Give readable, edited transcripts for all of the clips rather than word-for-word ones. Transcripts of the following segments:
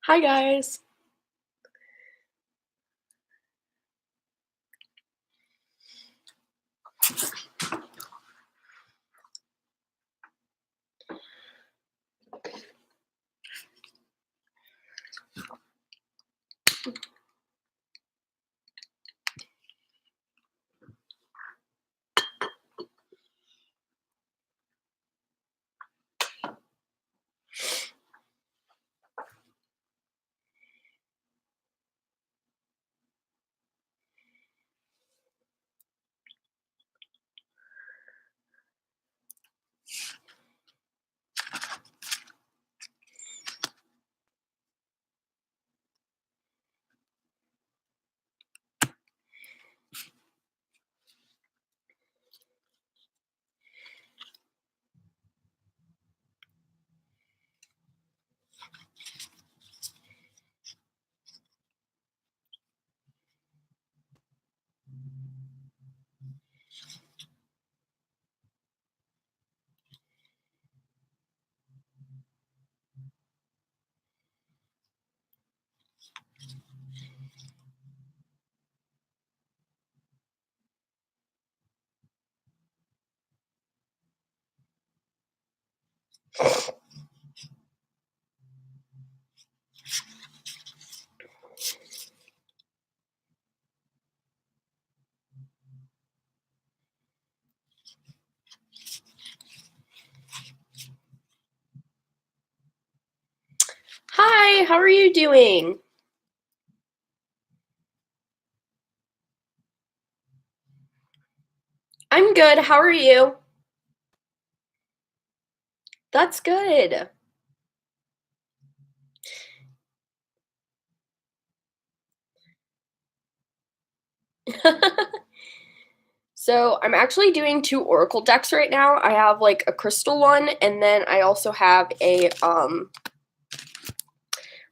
Hi guys. Hi, how are you doing? I'm good. How are you? That's good. So, I'm actually doing two oracle decks right now. I have like a crystal one and then I also have a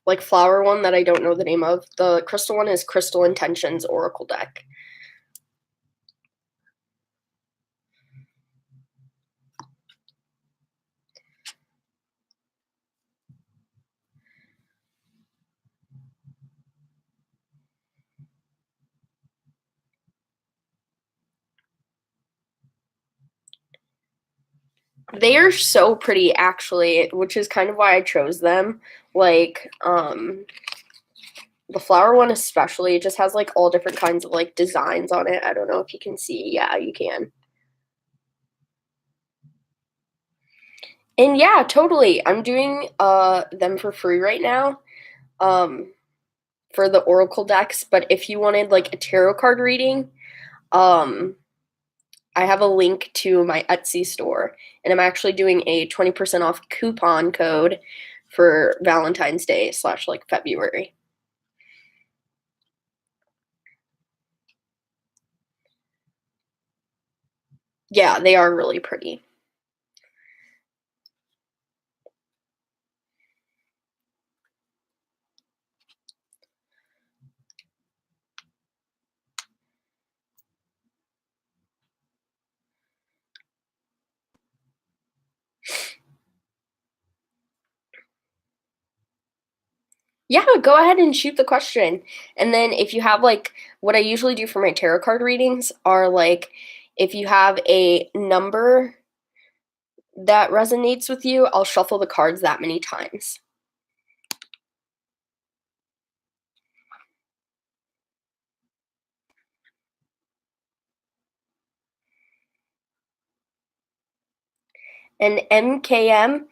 like flower one that I don't know the name of. The crystal one is Crystal Intentions Oracle deck. They are so pretty actually, which is kind of why I chose them. Like the flower one especially, it just has like all different kinds of like designs on it. I don't know if you can see. Yeah, you can. And yeah, totally. I'm doing them for free right now. Um for the oracle decks, but if you wanted like a tarot card reading, um I have a link to my Etsy store and I'm actually doing a 20% off coupon code for Valentine's Day slash like February. Yeah, they are really pretty. Yeah, go ahead and shoot the question. And then if you have like what I usually do for my tarot card readings are like if you have a number that resonates with you, I'll shuffle the cards that many times. And MKM,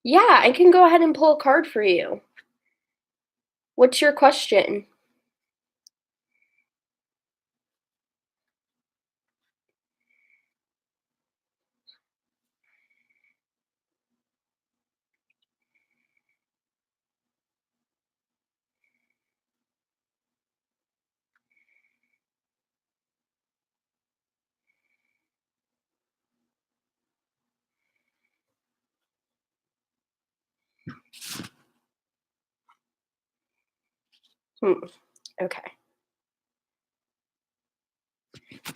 yeah, I can go ahead and pull a card for you. What's your question? Okay.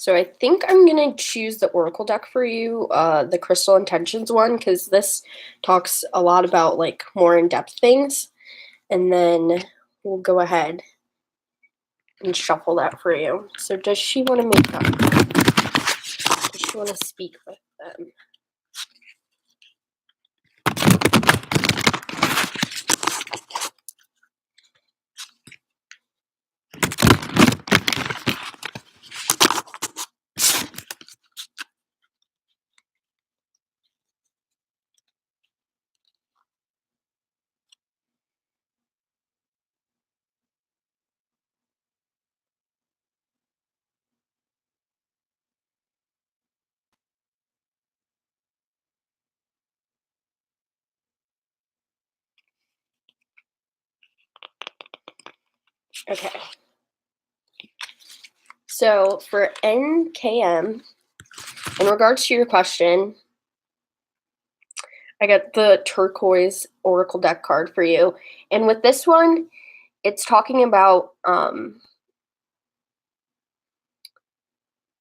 So I think I'm gonna choose the Oracle deck for you, the Crystal Intentions one, because this talks a lot about like more in-depth things. And then we'll go ahead and shuffle that for you. So does she want to make up? Does she want to speak with them? Okay. So for NKM, in regards to your question, I got the turquoise Oracle deck card for you. And with this one, it's talking about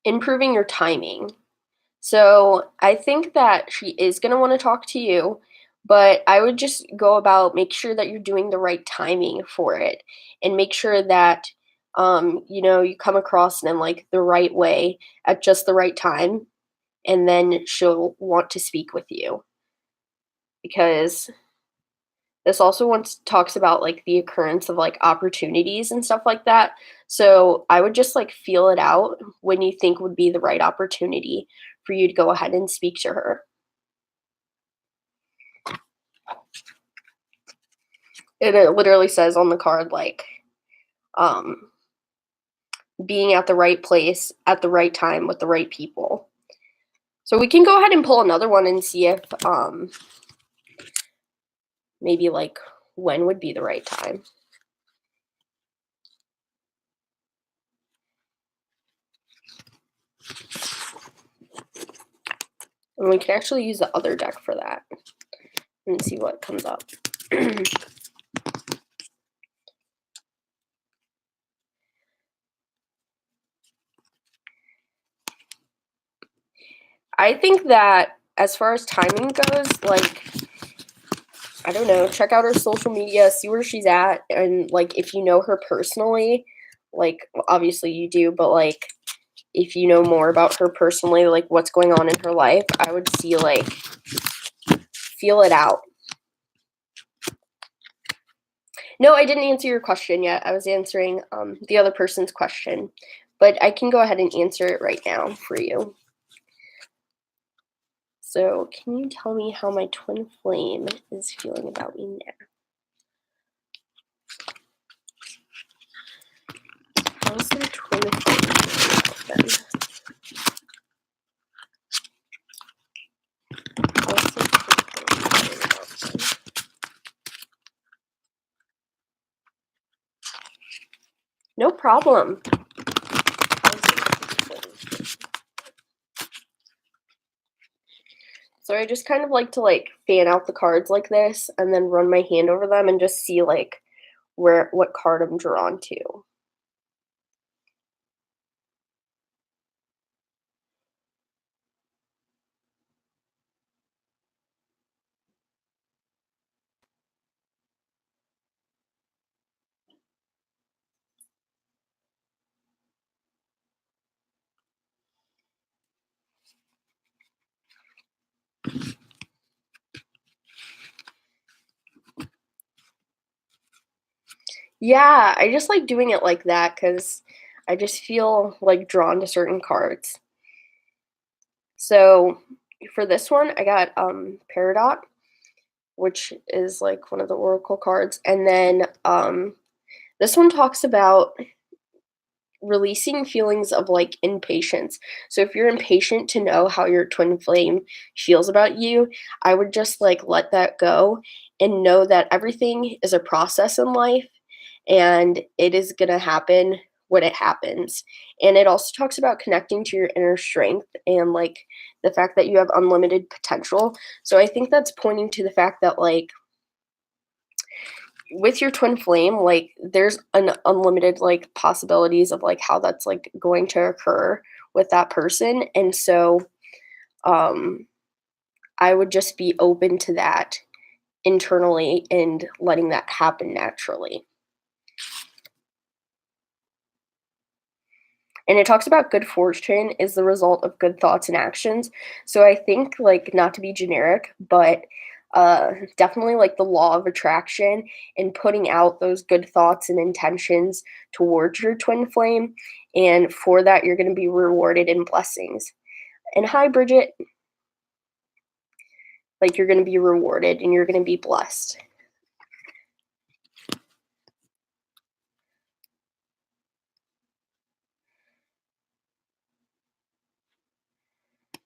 improving your timing. So I think that she is going to want to talk to you, but I would just go about make sure that you're doing the right timing for it and make sure that you come across in like the right way at just the right time, and then she'll want to speak with you, because this also once talks about like the occurrence of like opportunities and stuff like that. So I would just like feel it out when you think would be the right opportunity for you to go ahead and speak to her. And it literally says on the card like um being at the right place at the right time with the right people. So we can go ahead and pull another one and see if maybe like when would be the right time. And we can actually use the other deck for that and see what comes up. I think that as far as timing goes, like, I don't know, check out her social media, see where she's at, and like if you know her personally, like obviously you do, but like if you know more about her personally, like what's going on in her life, I would see like feel it out. No, I didn't answer your question yet. I was answering the other person's question, but I can go ahead and answer it right now for you. So, can you tell me how my twin flame is feeling about me now? How's their twin flame feeling about them? How's their twin flame feeling about them? No problem. So I just kind of like to like fan out the cards like this and then run my hand over them and just see like what card I'm drawn to. Yeah, I just like doing it like that because I just feel like drawn to certain cards. So for this one, I got Peridot, which is like one of the oracle cards, and then this one talks about releasing feelings of like impatience. So if you're impatient to know how your twin flame feels about you, I would just like let that go and know that everything is a process in life and it is going to happen when it happens. And it also talks about connecting to your inner strength and like the fact that you have unlimited potential. So I think that's pointing to the fact that like with your twin flame, like there's an unlimited like possibilities of like how that's like going to occur with that person. And so I would just be open to that internally and letting that happen naturally. And it talks about good fortune is the result of good thoughts and actions. So I think, like, not to be generic, but definitely like the law of attraction and putting out those good thoughts and intentions towards your twin flame. And for that, you're going to be rewarded in blessings. And hi, Bridget. Like, you're going to be rewarded and you're going to be blessed.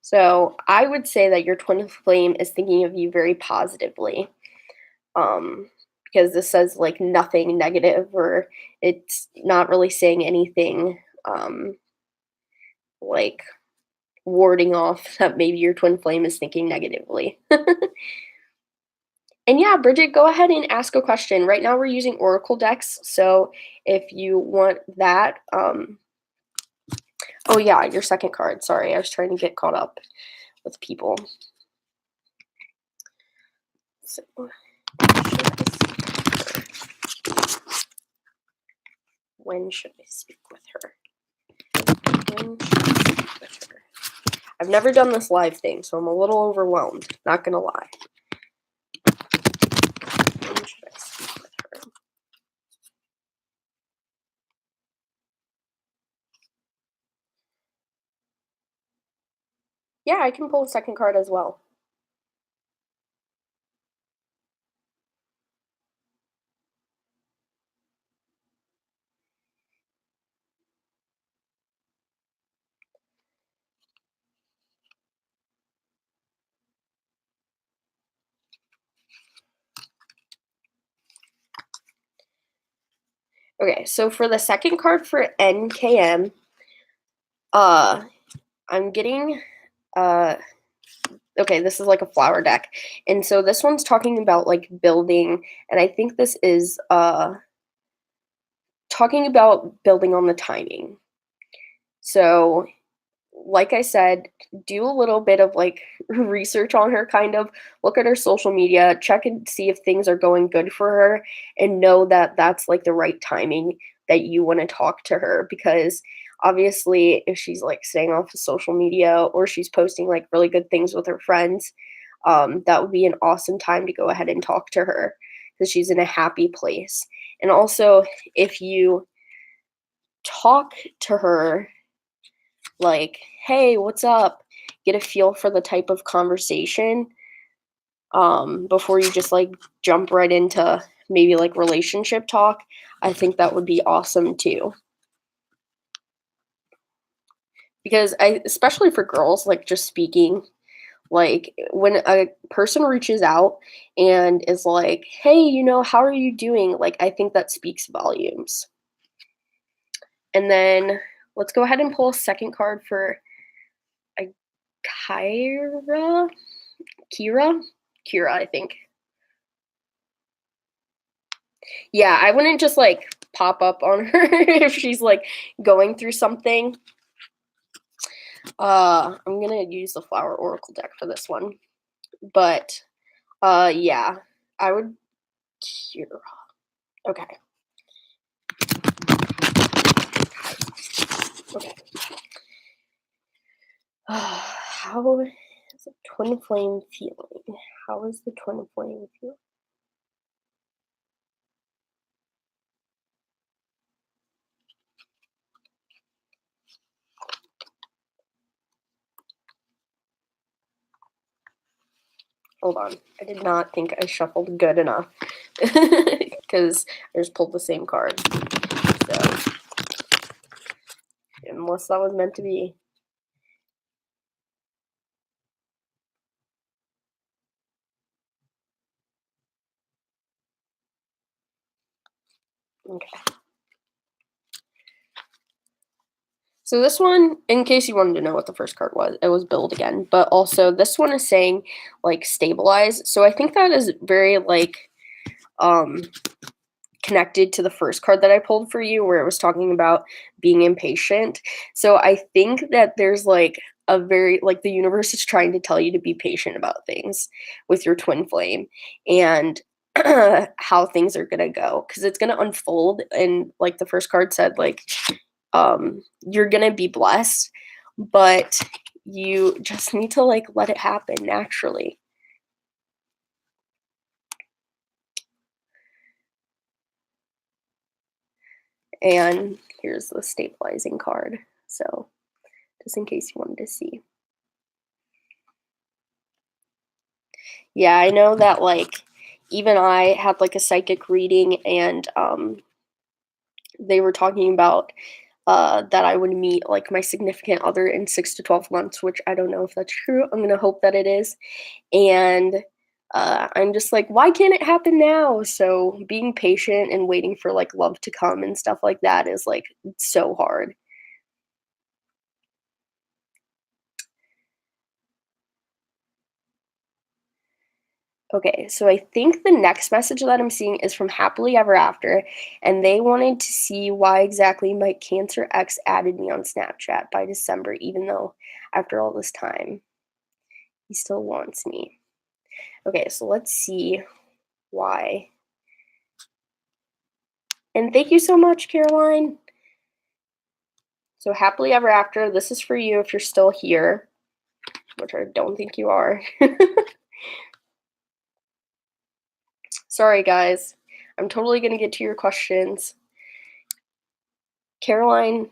So I would say that your twin flame is thinking of you very positively, because this says like nothing negative, or it's not really saying anything like warding off that maybe your twin flame is thinking negatively. And yeah, Bridget, go ahead and ask a question. Right now we're using Oracle decks, so if you want that, oh yeah, your second card. Sorry, I was trying to get caught up with people. So, when should I speak with her? When should I speak with her? I've never done this live thing, so I'm a little overwhelmed. Not gonna lie. When should I speak with her? Yeah, I can pull a second card as well. Okay, so for the second card for NKM, I'm getting okay, this is like a flower deck. And so this one's talking about like building, and I think this is talking about building on the timing. So like I said, do a little bit of like research on her, kind of look at her social media, check and see if things are going good for her, and know that that's like the right timing that you want to talk to her. Because obviously, if she's like staying off of social media or she's posting like really good things with her friends, that would be an awesome time to go ahead and talk to her because she's in a happy place. And also, if you talk to her like, "Hey, what's up?" Get a feel for the type of conversation, before you just, like, jump right into maybe, like, relationship talk. I think that would be awesome too. Because I especially for girls, like, just speaking, like, when a person reaches out and is like, "Hey, how are you doing?" Like, I think that speaks volumes. And then let's go ahead and pull a second card for, a Kyra? Kira? Kira, I think. Yeah, I wouldn't just like pop up on her if she's like going through something. I'm gonna use the Flower Oracle deck for this one. But yeah, I would Kira. Okay. Okay. How is the twin flame feeling? How is the twin flame feeling? Hold on. I did not think I shuffled good enough because I just pulled the same card. So, unless that was meant to be. Okay. So this one, in case you wanted to know what the first card was, it was build again. But also this one is saying like stabilize. So I think that is very like connected to the first card that I pulled for you, where it was talking about being impatient. So I think that there's like a very like the universe is trying to tell you to be patient about things with your twin flame and how things are gonna go because it's gonna unfold. And like the first card said, like you're gonna be blessed, but you just need to like let it happen naturally. And here's the stabilizing card. So just in case you wanted to see. Yeah, I know that like even I had like a psychic reading and they were talking about that I would meet like my significant other in 6 to 12 months, which I don't know if that's true. I'm gonna hope that it is. And I'm just like, why can't it happen now? So being patient and waiting for like love to come and stuff like that is like so hard. Okay, so I think the next message that I'm seeing is from Happily Ever After, and they wanted to see why exactly my Cancer ex added me on Snapchat by December, even though after all this time, he still wants me. Okay, so let's see why. And thank you so much, Caroline. So, Happily Ever After, this is for you if you're still here, which I don't think you are. Sorry, guys. I'm totally going to get to your questions. Caroline.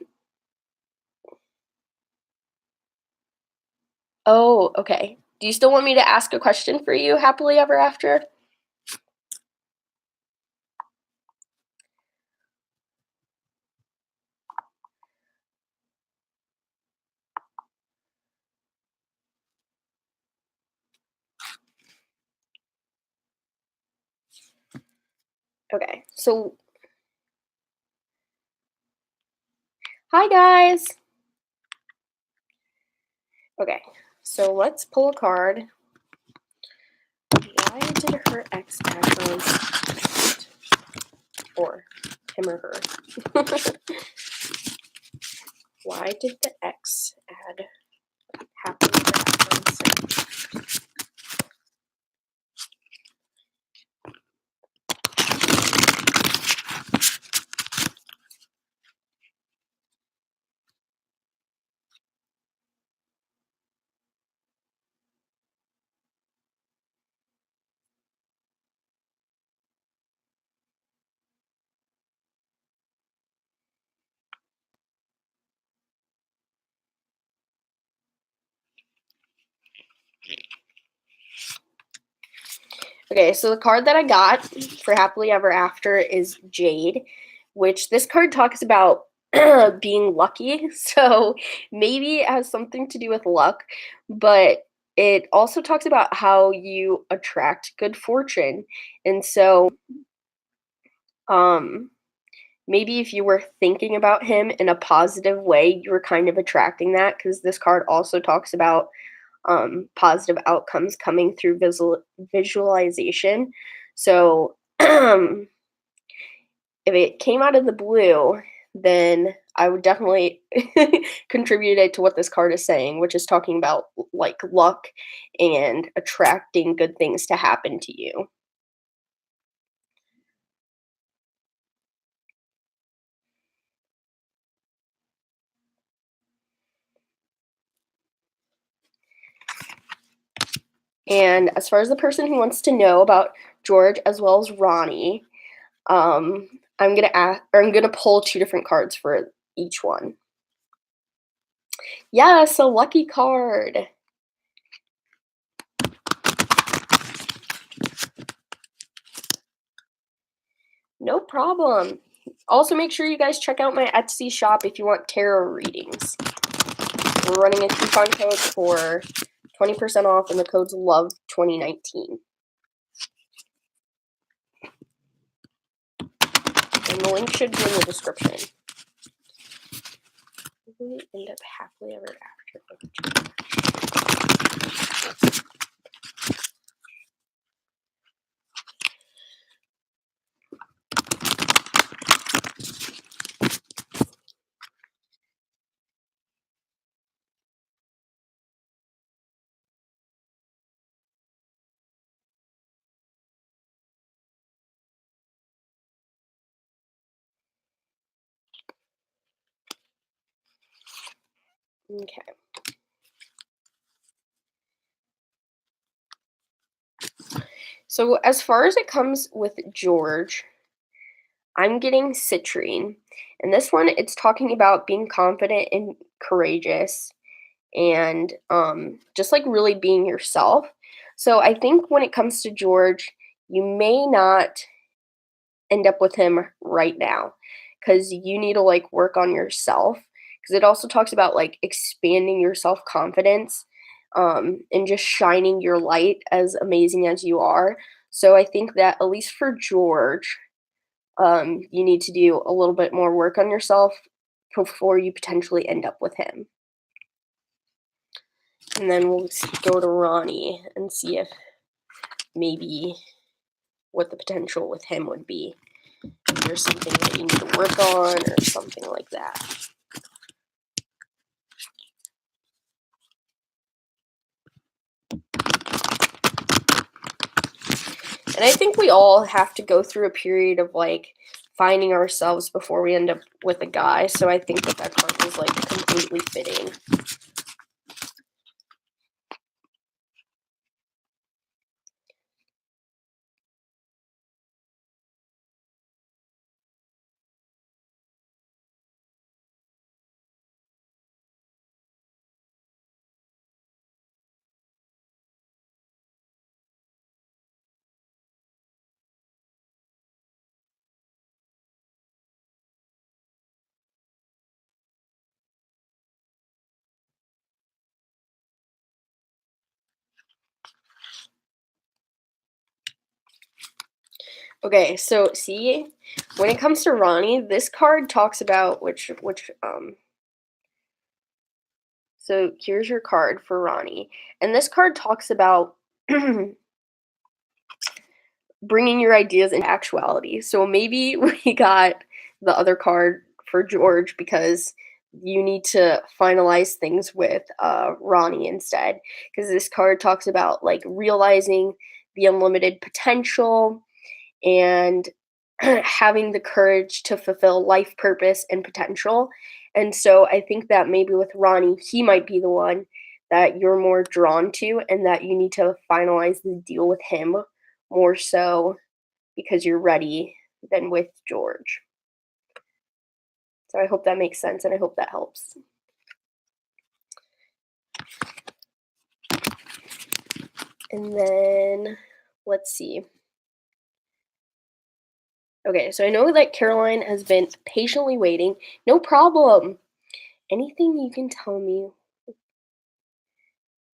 Oh, okay. Do you still want me to ask a question for you, Happily Ever After? Okay, so hi, guys. Okay, so let's pull a card. Why did her ex add her on Snapchat? Or him or her? Why did the ex add Happily Ever After on Snapchat? Okay, so the card that I got for Happily Ever After is Jade, which this card talks about being lucky. So maybe it has something to do with luck, but it also talks about how you attract good fortune. And so um maybe if you were thinking about him in a positive way, you were kind of attracting that because this card also talks about positive outcomes coming through visualization. So if it came out of the blue, then I would definitely contribute it to what this card is saying, which is talking about like luck and attracting good things to happen to you. And as far as the person who wants to know about George as well as Ronnie, I'm gonna ask, or I'm gonna pull two different cards for each one. Yes, a lucky card. No problem. Also, make sure you guys check out my Etsy shop if you want tarot readings. We're running a coupon code for 20% off, and the code's LOVE2019. And the link should be in the description. We end up happily ever after. Okay. So as far as it comes with George, I'm getting citrine. And this one, it's talking about being confident and courageous and just like really being yourself. So I think when it comes to George, you may not end up with him right now because you need to like work on yourself. Because it also talks about like expanding your self confidence and just shining your light as amazing as you are. So I think that at least for George, you need to do a little bit more work on yourself before you potentially end up with him. And then we'll go to Ronnie and see if maybe what the potential with him would be. If there's something that you need to work on or something like that. And I think we all have to go through a period of like finding ourselves before we end up with a guy. So I think that that card is like completely fitting. Okay, so see, when it comes to Ronnie, this card talks about so here's your card for Ronnie. And this card talks about bringing your ideas into actuality. So maybe we got the other card for George because you need to finalize things with Ronnie instead. Because this card talks about like realizing the unlimited potential and having the courage to fulfill life purpose and potential. And so I think that maybe with Ronnie, he might be the one that you're more drawn to and that you need to finalize the deal with him more so because you're ready than with George. So I hope that makes sense and I hope that helps. And then let's see. Okay, so I know that Caroline has been patiently waiting. No problem. Anything you can tell me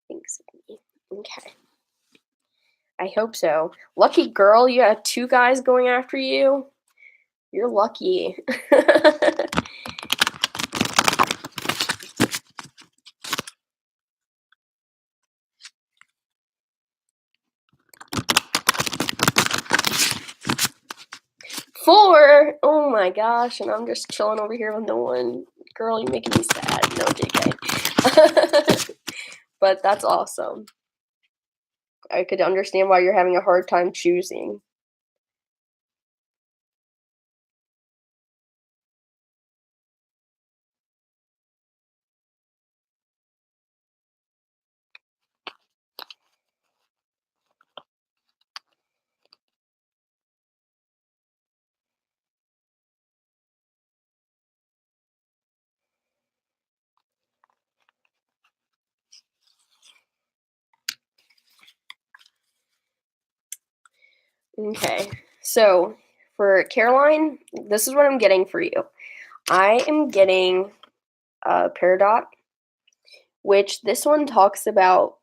thinks of me. Okay. I hope so. Lucky girl, you have two guys going after you. You're lucky. 4! Oh my gosh, and I'm just chilling over here with no one. Girl, you're making me sad. No, JK. But that's awesome. I could understand why you're having a hard time choosing. Okay, so for Caroline, this is what I'm getting for you. I am getting Peridot, which this one talks about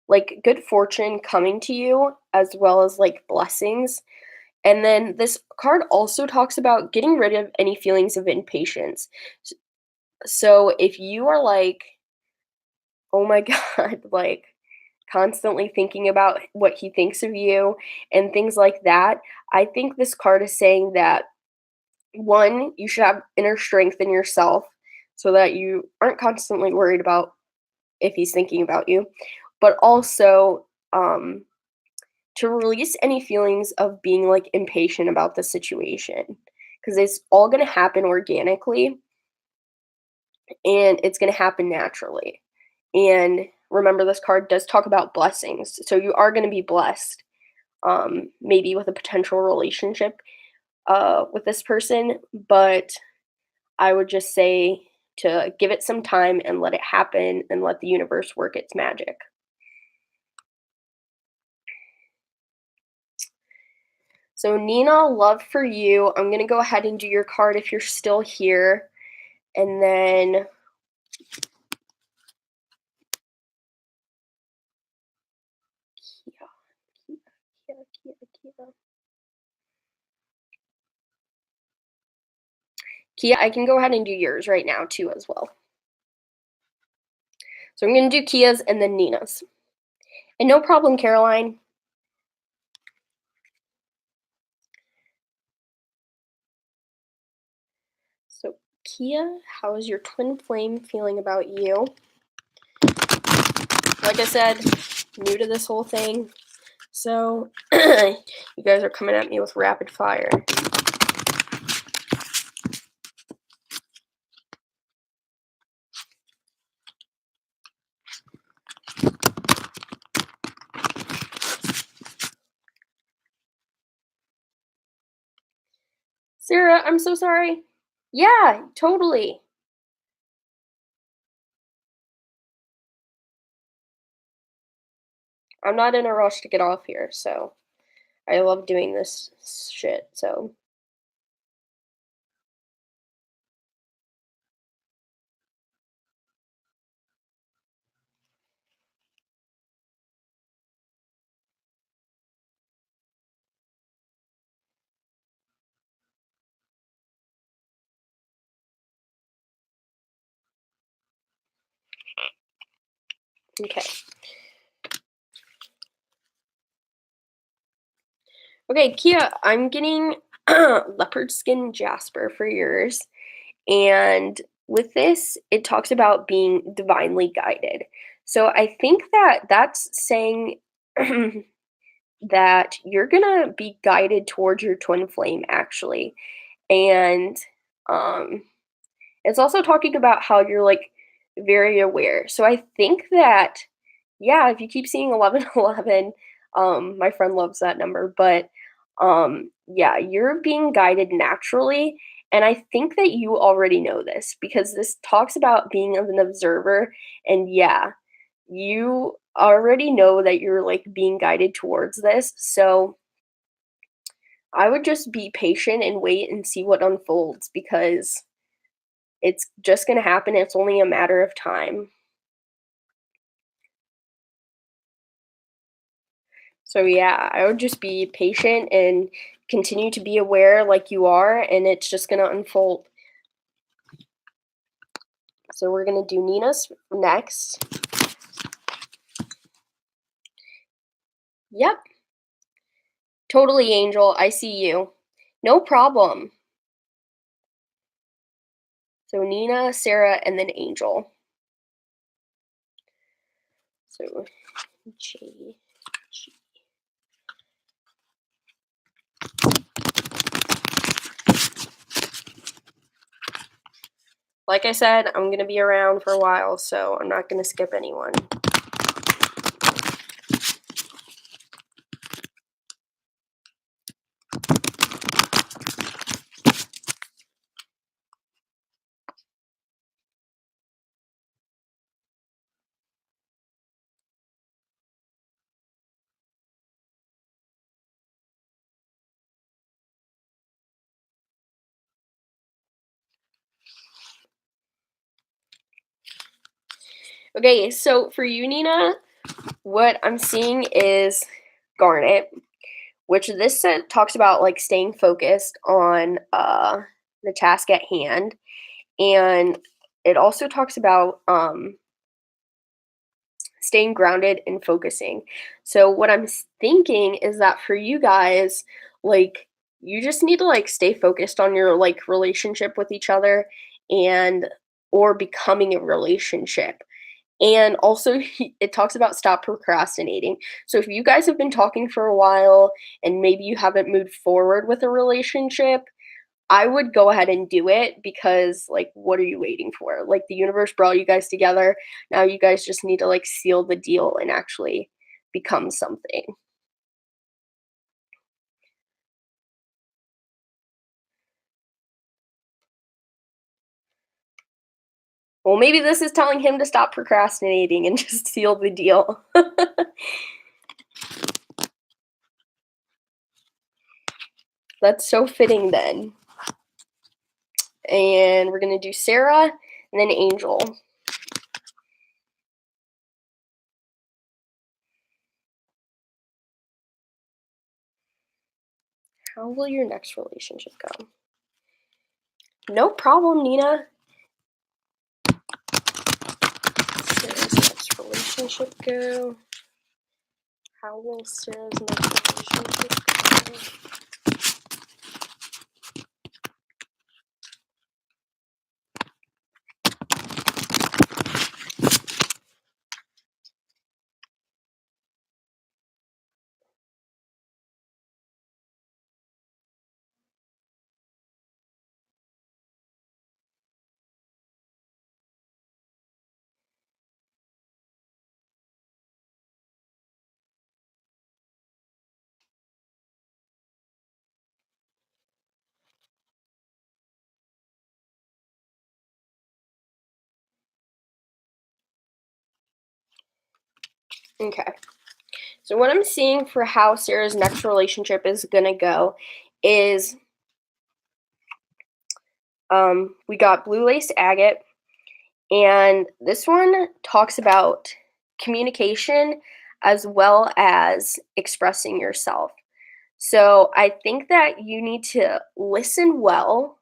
like good fortune coming to you as well as like blessings. And then this card also talks about getting rid of any feelings of impatience. So if you are like, oh my God, like constantly thinking about what he thinks of you and things like that, I think this card is saying that one, you should have inner strength in yourself so that you aren't constantly worried about if he's thinking about you, but also to release any feelings of being like impatient about the situation because it's all going to happen organically and it's going to happen naturally. And remember, this card does talk about blessings, so you are going to be blessed, maybe with a potential relationship with this person, but I would just say to give it some time and let it happen and let the universe work its magic. So, Nina, love for you. I'm going to go ahead and do your card if you're still here. And then Kia, Kia. Kia, I can go ahead and do yours right now too as well. So I'm going to do Kia's and then Nina's. And no problem, Caroline. So Kia, how is your twin flame feeling about you? Like I said, new to this whole thing. So you guys are coming at me with rapid fire. Sarah, I'm so sorry. Yeah, totally. I'm not in a rush to get off here, so I love doing this shit, so. Okay. Okay, Kia, I'm getting leopard skin jasper for yours. And with this, it talks about being divinely guided. So I think that that's saying that you're gonna be guided towards your twin flame, actually. And um, it's also talking about how you're like very aware. So I think that, yeah, if you keep seeing 1111, my friend loves that number, but yeah, you're being guided naturally. And I think that you already know this because this talks about being an observer. And yeah, you already know that you're like being guided towards this. So I would just be patient and wait and see what unfolds because it's just going to happen. It's only a matter of time. So yeah, I would just be patient and continue to be aware like you are, and it's just going to unfold. So we're going to do Nina's next. Yep. Totally, Angel. I see you. No problem. So Nina, Sarah, and then Angel. So J. Like I said, I'm going to be around for a while, so I'm not going to skip anyone. Okay, so for you, Nina, what I'm seeing is Garnet, which this talks about like staying focused on the task at hand, and it also talks about staying grounded and focusing. So what I'm thinking is that for you guys, like you just need to like stay focused on your like relationship with each other and or becoming a relationship. And also, it talks about stop procrastinating. So, if you guys have been talking for a while and maybe you haven't moved forward with a relationship, I would go ahead and do it because, like, what are you waiting for? Like, the universe brought you guys together. Now you guys just need to, like, seal the deal and actually become something. Well, maybe this is telling him to stop procrastinating and just seal the deal. That's so fitting then. And we're gonna do Sarah and then Angel. How will your next relationship go? No problem, Nina. Sarah's next relationship go? How will Sarah's next relationship go? Okay. So what I'm seeing for how Sarah's next relationship is gonna go is we got Blue Lace Agate, and this one talks about communication as well as expressing yourself. So I think that you need to listen well,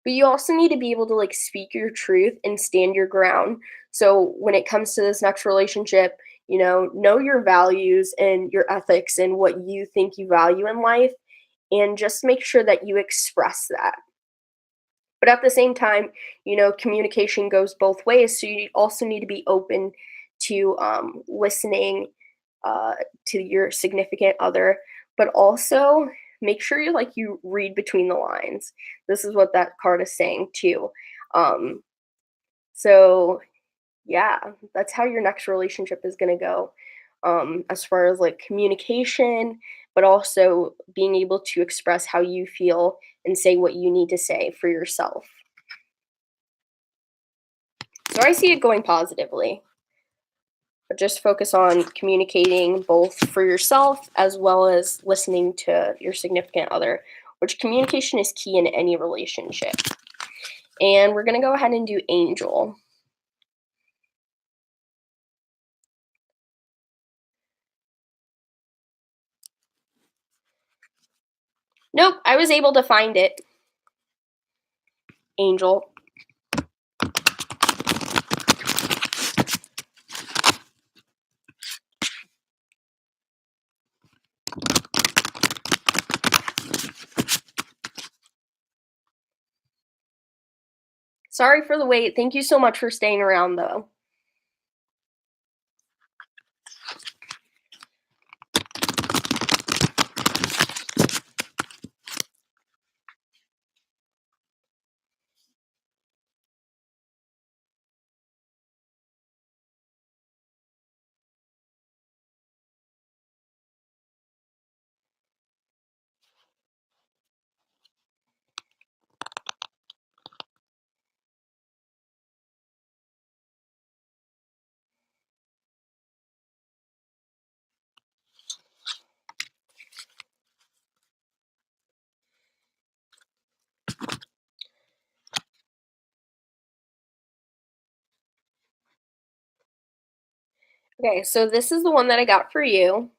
but you also need to be able to like speak your truth and stand your ground. So when it comes to this next relationship, know your values and your ethics and what you think you value in life, and just make sure that you express that. But at the same time, communication goes both ways. So you also need to be open to listening uh, to your significant other, but also make sure you read between the lines. This is what that card is saying too. Um, so yeah, that's how your next relationship is going to go. As far as like communication, but also being able to express how you feel and say what you need to say for yourself. So I see it going positively, but just focus on communicating both for yourself as well as listening to your significant other, which communication is key in any relationship. And we're going to go ahead and do Angel. Nope, I was able to find it. Angel. Sorry for the wait. Thank you so much for staying around, though. Okay, so this is the one that I got for you.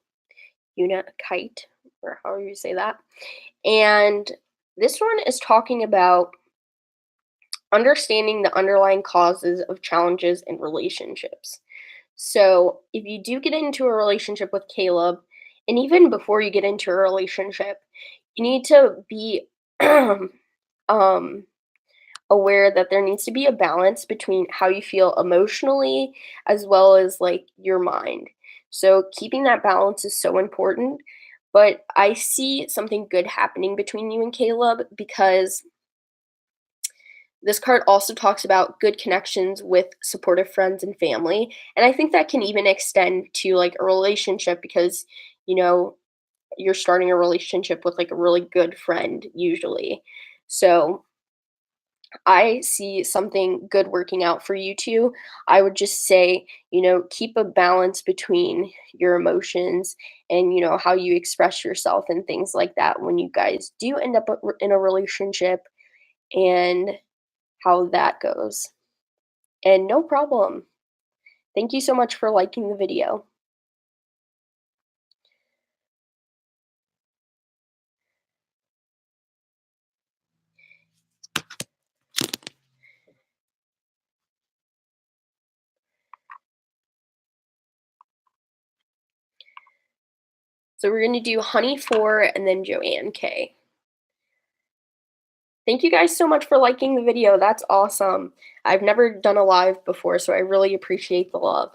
Kite, or however you say that. And this one is talking about understanding the underlying causes of challenges in relationships. So, if you do get into a relationship with Caleb, and even before you get into a relationship, you need to be um, aware that there needs to be a balance between how you feel emotionally as well as like your mind. So, keeping that balance is so important. But I see something good happening between you and Caleb because This card also talks about good connections with supportive friends and family, and I think that can even extend to, like, a relationship because, you know, you're starting a relationship with, like, a really good friend usually. So, I see something good working out for you 2. I would just say, keep a balance between your emotions and, how you express yourself and things like that when you guys do end up in a relationship and how that goes. And no problem. Thank you so much for liking the video. So we're going to do Honey 4 and then Joanne K. Thank you guys so much for liking the video. That's awesome. I've never done a live before, so I really appreciate the love.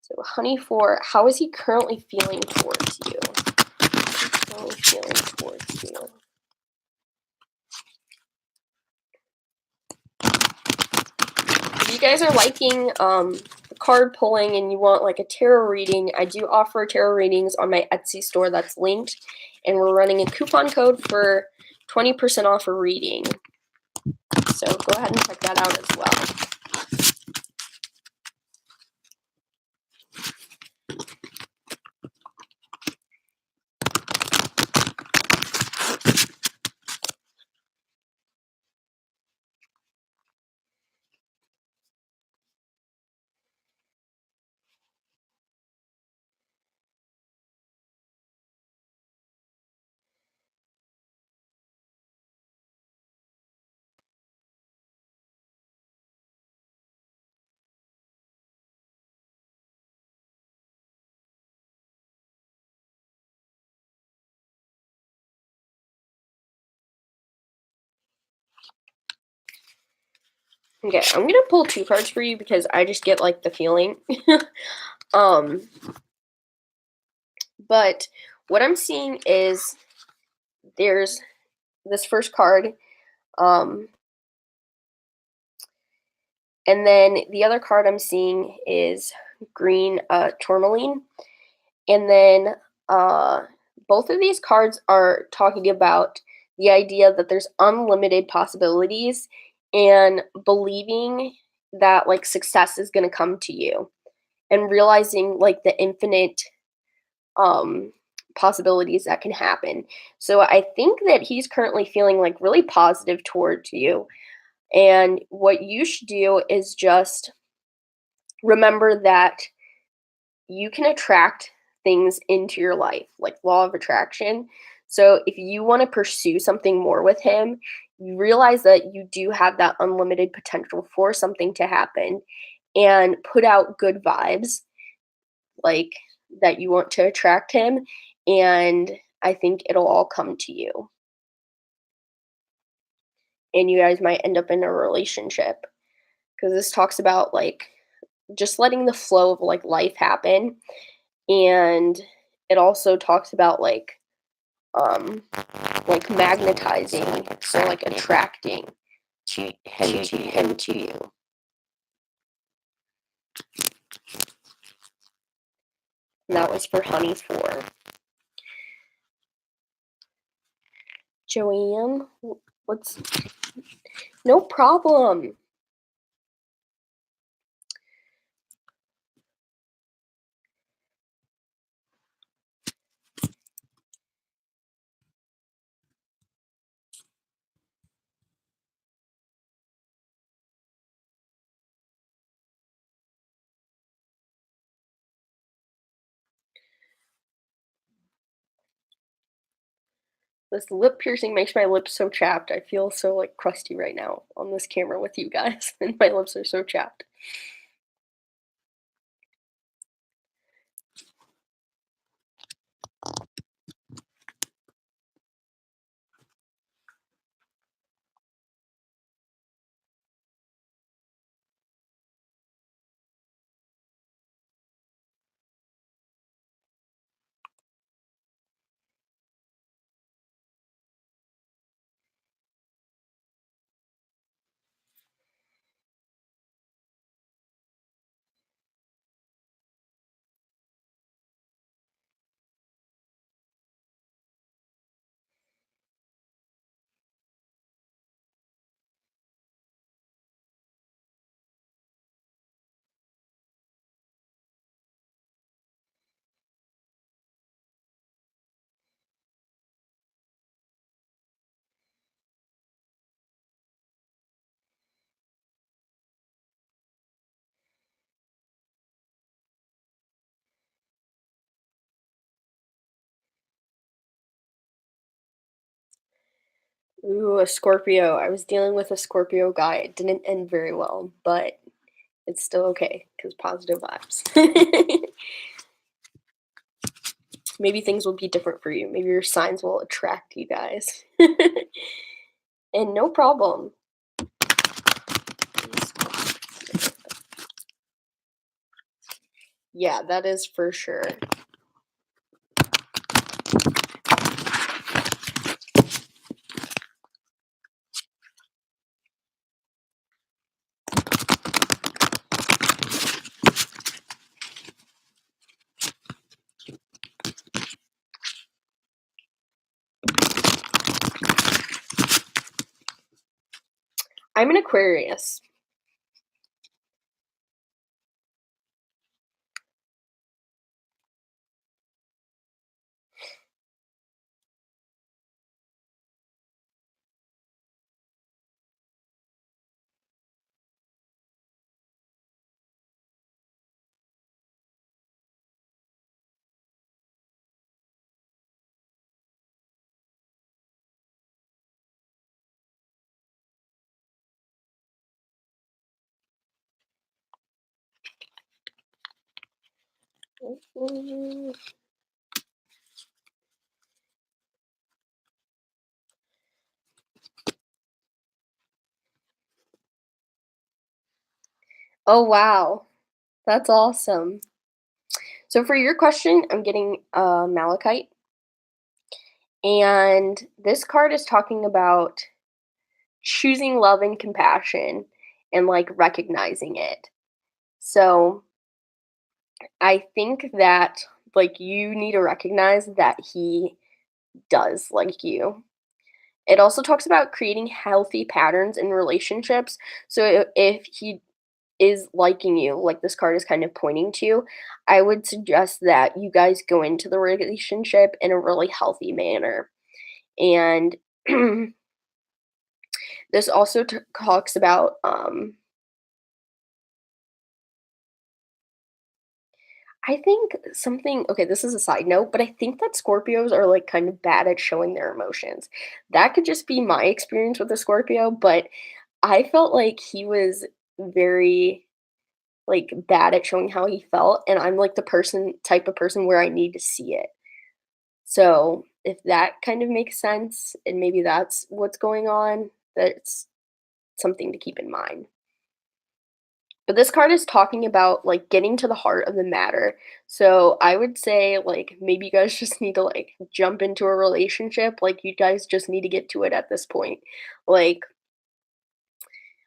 So Honey 4, how is he currently feeling towards you? Currently feeling towards you. If you guys are liking card pulling and you want like a tarot reading, I do offer tarot readings on my Etsy store that's linked, and we're running a coupon code for 20% off a reading. So go ahead and check that out as well. Okay, I'm gonna pull 2 cards for you because I just get like the feeling. But what I'm seeing is there's this first card, um, and then the other card I'm seeing is green tourmaline, and then both of these cards are talking about the idea that there's unlimited possibilities and believing that like success is going to come to you and realizing like the infinite um possibilities that can happen. So I think that he's currently feeling like really positive towards you. And what you should do is just remember that you can attract things into your life, like law of attraction. So if you want to pursue something more with him, you realize that you do have that unlimited potential for something to happen and put out good vibes like that you want to attract him, and I think it'll all come to you. And you guys might end up in a relationship because this talks about like just letting the flow of like life happen, and it also talks about um like magnetizing, so like attracting him to you. And that was for Honey 4. Joanne, what's no problem. This lip piercing makes my lips so chapped. I feel so like crusty right now on this camera with you guys, and my lips are so chapped. Ooh, a Scorpio. I was dealing with a Scorpio guy. It didn't end very well, but it's still okay because positive vibes. Maybe things will be different for you. Maybe your signs will attract you guys. And no problem. Yeah, that is for sure. I'm an Aquarius. Oh, wow. That's awesome. So for your question, I'm getting Malachite. And this card is talking about choosing love and compassion and like recognizing it. So I think that like you need to recognize that he does like you. It also talks about creating healthy patterns in relationships. So if he is liking you, like this card is kind of pointing to, I would suggest that you guys go into the relationship in a really healthy manner. And this also talks about I think something okay, this is a side note, but I think that Scorpios are like kind of bad at showing their emotions. That could just be my experience with a Scorpio, but I felt like he was very like bad at showing how he felt, and I'm like the person type of person where I need to see it. So, if that kind of makes sense and maybe that's what's going on, that's something to keep in mind. But this card is talking about, like, getting to the heart of the matter. So, I would say, like, maybe you guys just need to, like, jump into a relationship, like, you guys just need to get to it at this point. Like,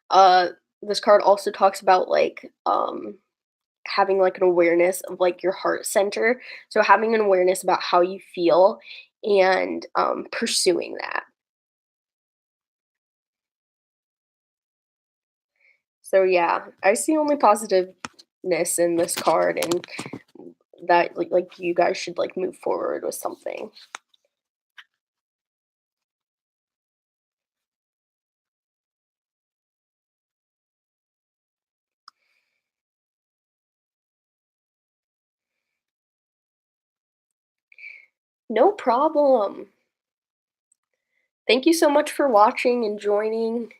uh, this card also talks about, like, having, like, an awareness of, like, your heart center. So, having an awareness about how you feel and, pursuing that. So, yeah, I see only positiveness in this card and that like you guys should like move forward with something. No problem. Thank you so much for watching and joining.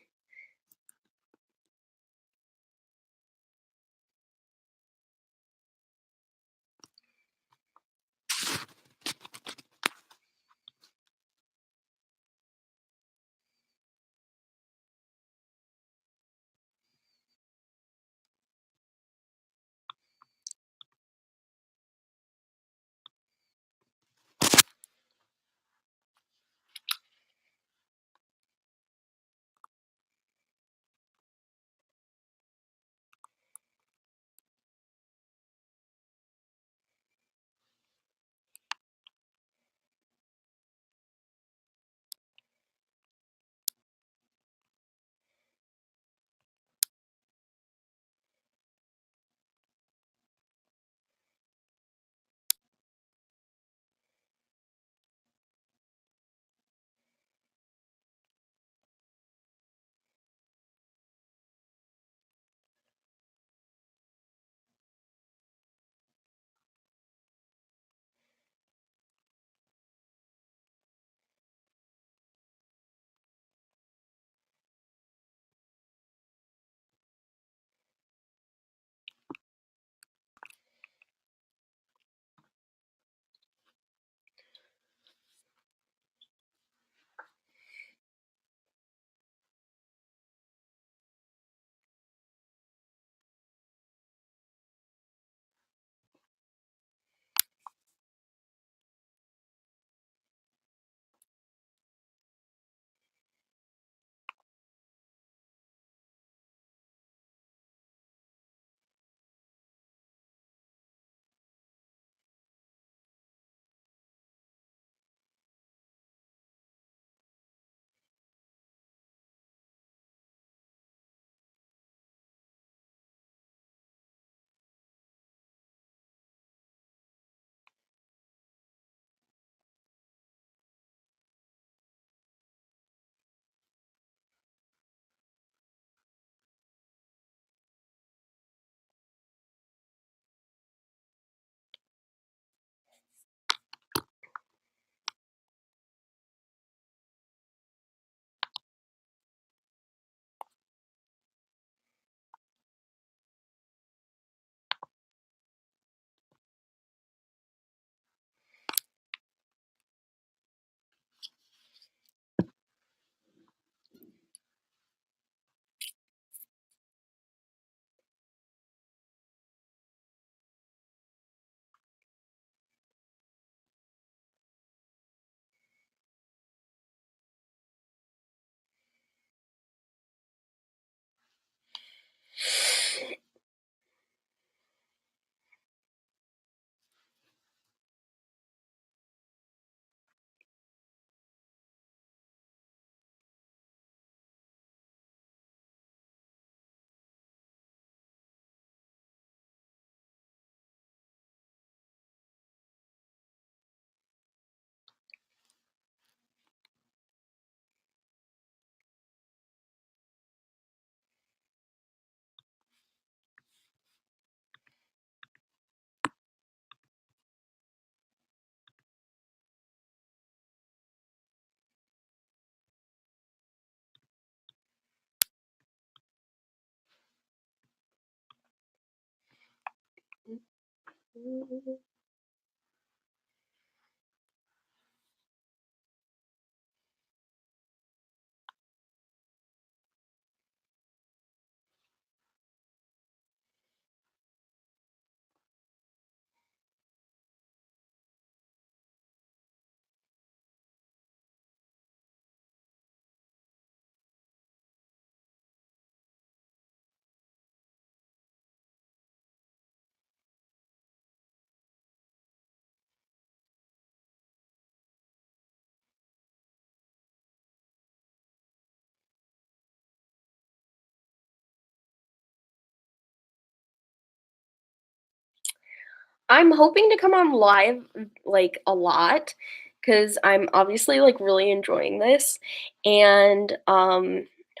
I'm hoping to come on live, like, a lot, because 'cause I'm obviously, like, really enjoying this, and,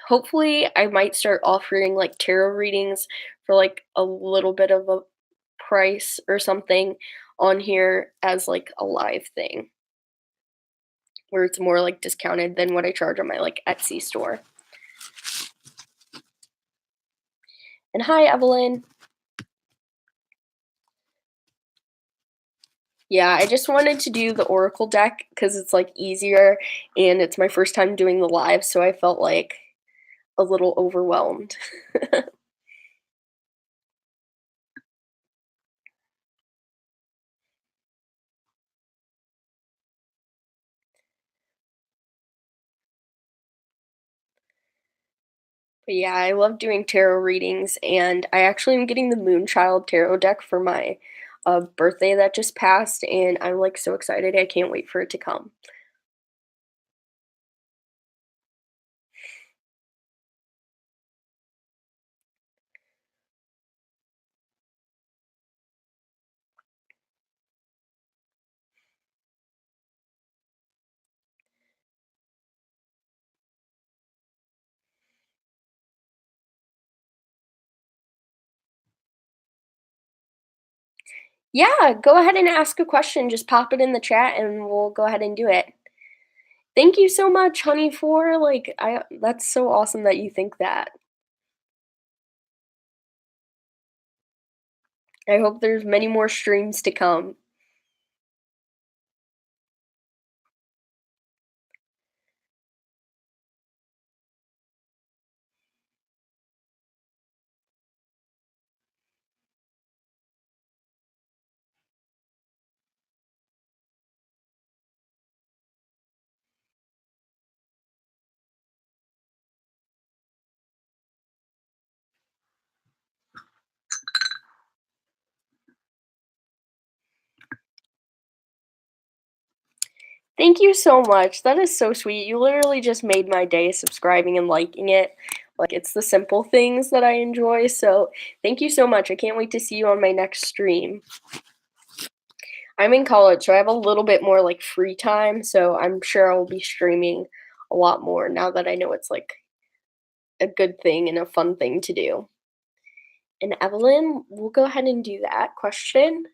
hopefully, I might start offering, like, tarot readings for, like, a little bit of a price or something on here as, like, a live thing, where it's more, like, discounted than what I charge on my, like, Etsy store. And hi, Evelyn. Yeah, I just wanted to do the Oracle deck because it's, like, easier, and it's my first time doing the live, so I felt, like, a little overwhelmed. But yeah, I love doing tarot readings, and I actually am getting the Moonchild tarot deck for my, birthday that just passed, and I'm, like, so excited, I can't wait for it to come. Yeah, go ahead and ask a question, just pop it in the chat, and we'll go ahead and do it. Thank you so much, honey, for, like, I that's so awesome that you think that. I hope there's many more streams to come. Thank you so much. That is so sweet. You literally just made my day subscribing and liking it. Like, it's the simple things that I enjoy. So, thank you so much. I can't wait to see you on my next stream. I'm in college, so I have a little bit more like free time. So, I'm sure I'll be streaming a lot more now that I know it's like a good thing and a fun thing to do. And Evelyn, we'll go ahead and do that question.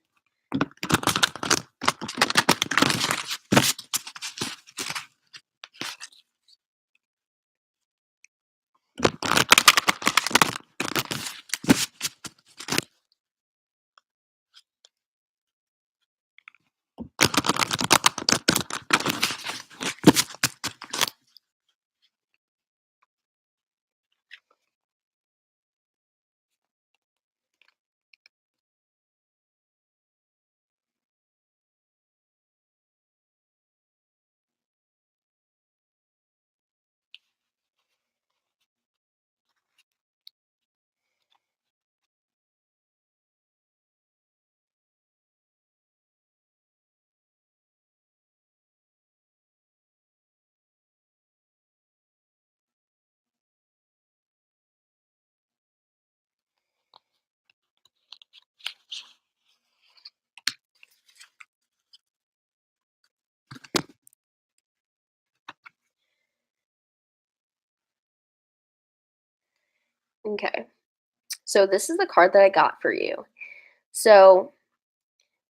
Okay. So, this is the card that I got for you. So,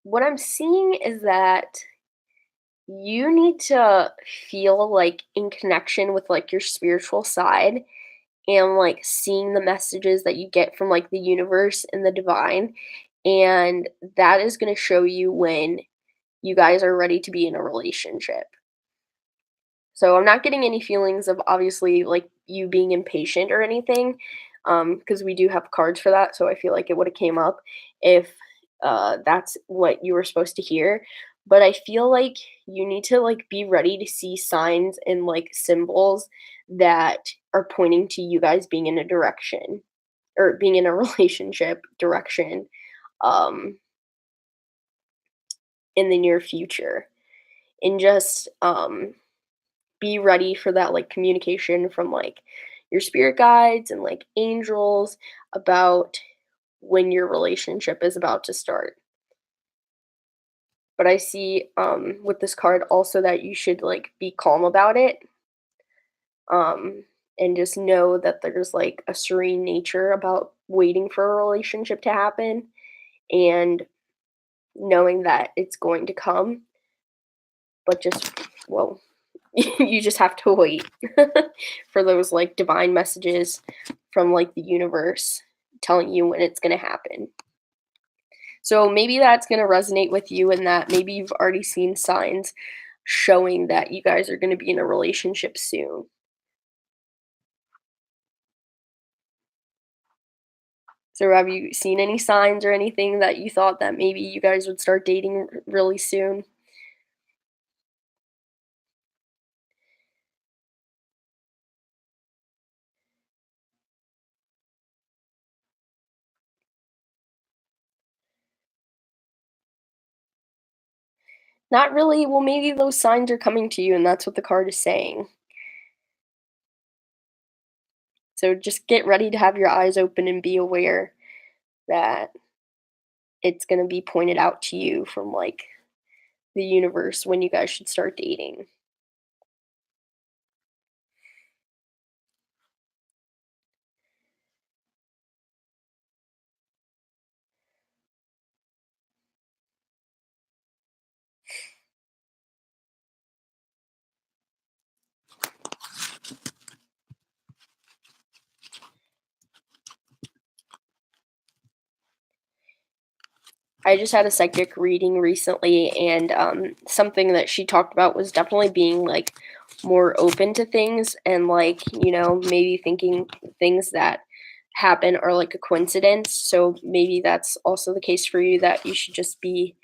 what I'm seeing is that you need to feel like in connection with like your spiritual side and like seeing the messages that you get from like the universe and the divine. and that is going to show you when you guys are ready to be in a relationship. So I'm not getting any feelings of obviously like you being impatient or anything, because we do have cards for that. So I feel like it would have came up if that's what you were supposed to hear. But I feel like you need to like be ready to see signs and like symbols that are pointing to you guys being in a direction or being in a relationship direction um, in the near future, and just be ready for that like communication from like your spirit guides and like angels about when your relationship is about to start. But I see with this card also that you should like be calm about it, um and just know that there's like a serene nature about waiting for a relationship to happen, and knowing that it's going to come, but just well, you just have to wait for those like divine messages from like the universe telling you when it's going to happen. So maybe that's going to resonate with you, and that maybe you've already seen signs showing that you guys are going to be in a relationship soon. So have you seen any signs or anything that you thought that maybe you guys would start dating really soon? Not really. Well, maybe those signs are coming to you and that's what the card is saying. So just get ready to have your eyes open and be aware that it's going to be pointed out to you from like the universe when you guys should start dating. I just had a psychic reading recently, and something that she talked about was definitely being like more open to things, and like, maybe thinking things that happen are like a coincidence. So maybe that's also the case for you, that you should just be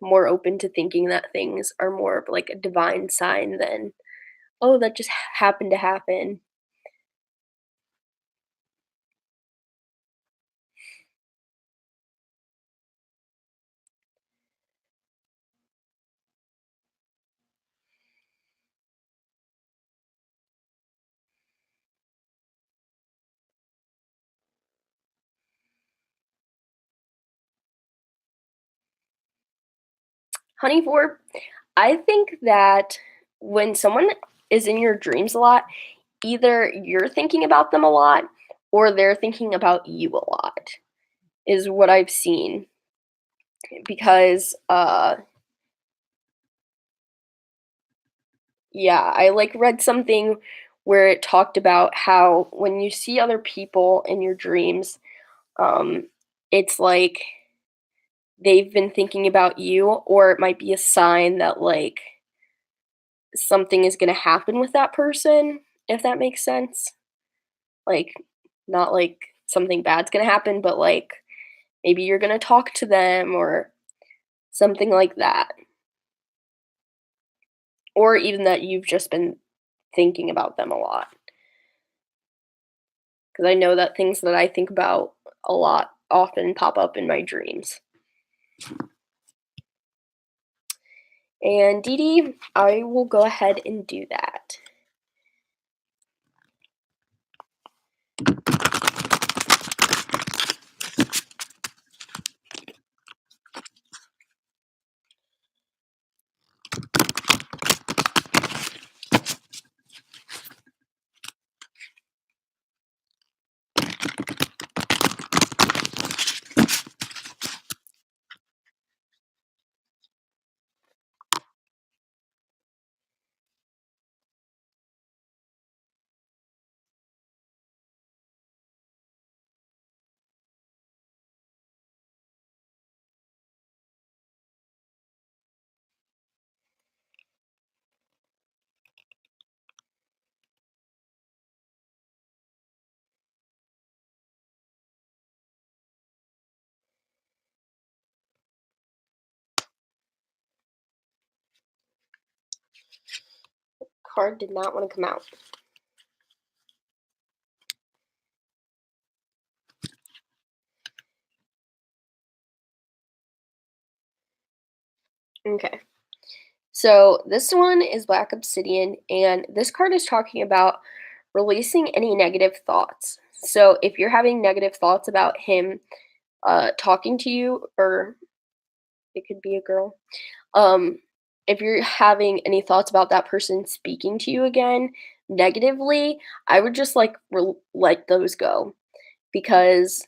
more open to thinking that things are more of like a divine sign than, oh, that just happened to happen. Honey for, I think that when someone is in your dreams a lot, either you're thinking about them a lot or they're thinking about you a lot, is what I've seen. Because yeah, I like read something where it talked about how when you see other people in your dreams, um it's like they've been thinking about you, or it might be a sign that like something is going to happen with that person, if that makes sense. Like, not like something bad's going to happen, but like maybe you're going to talk to them or something like that. Or even that you've just been thinking about them a lot. Because I know that things that I think about a lot often pop up in my dreams. And Dee Dee, I will go ahead and do that. Card did not want to come out. Okay. So this one is Black Obsidian, and this card is talking about releasing any negative thoughts. So if you're having negative thoughts about him talking to you, or it could be a girl, um, if you're having any thoughts about that person speaking to you again negatively, I would just like let those go because,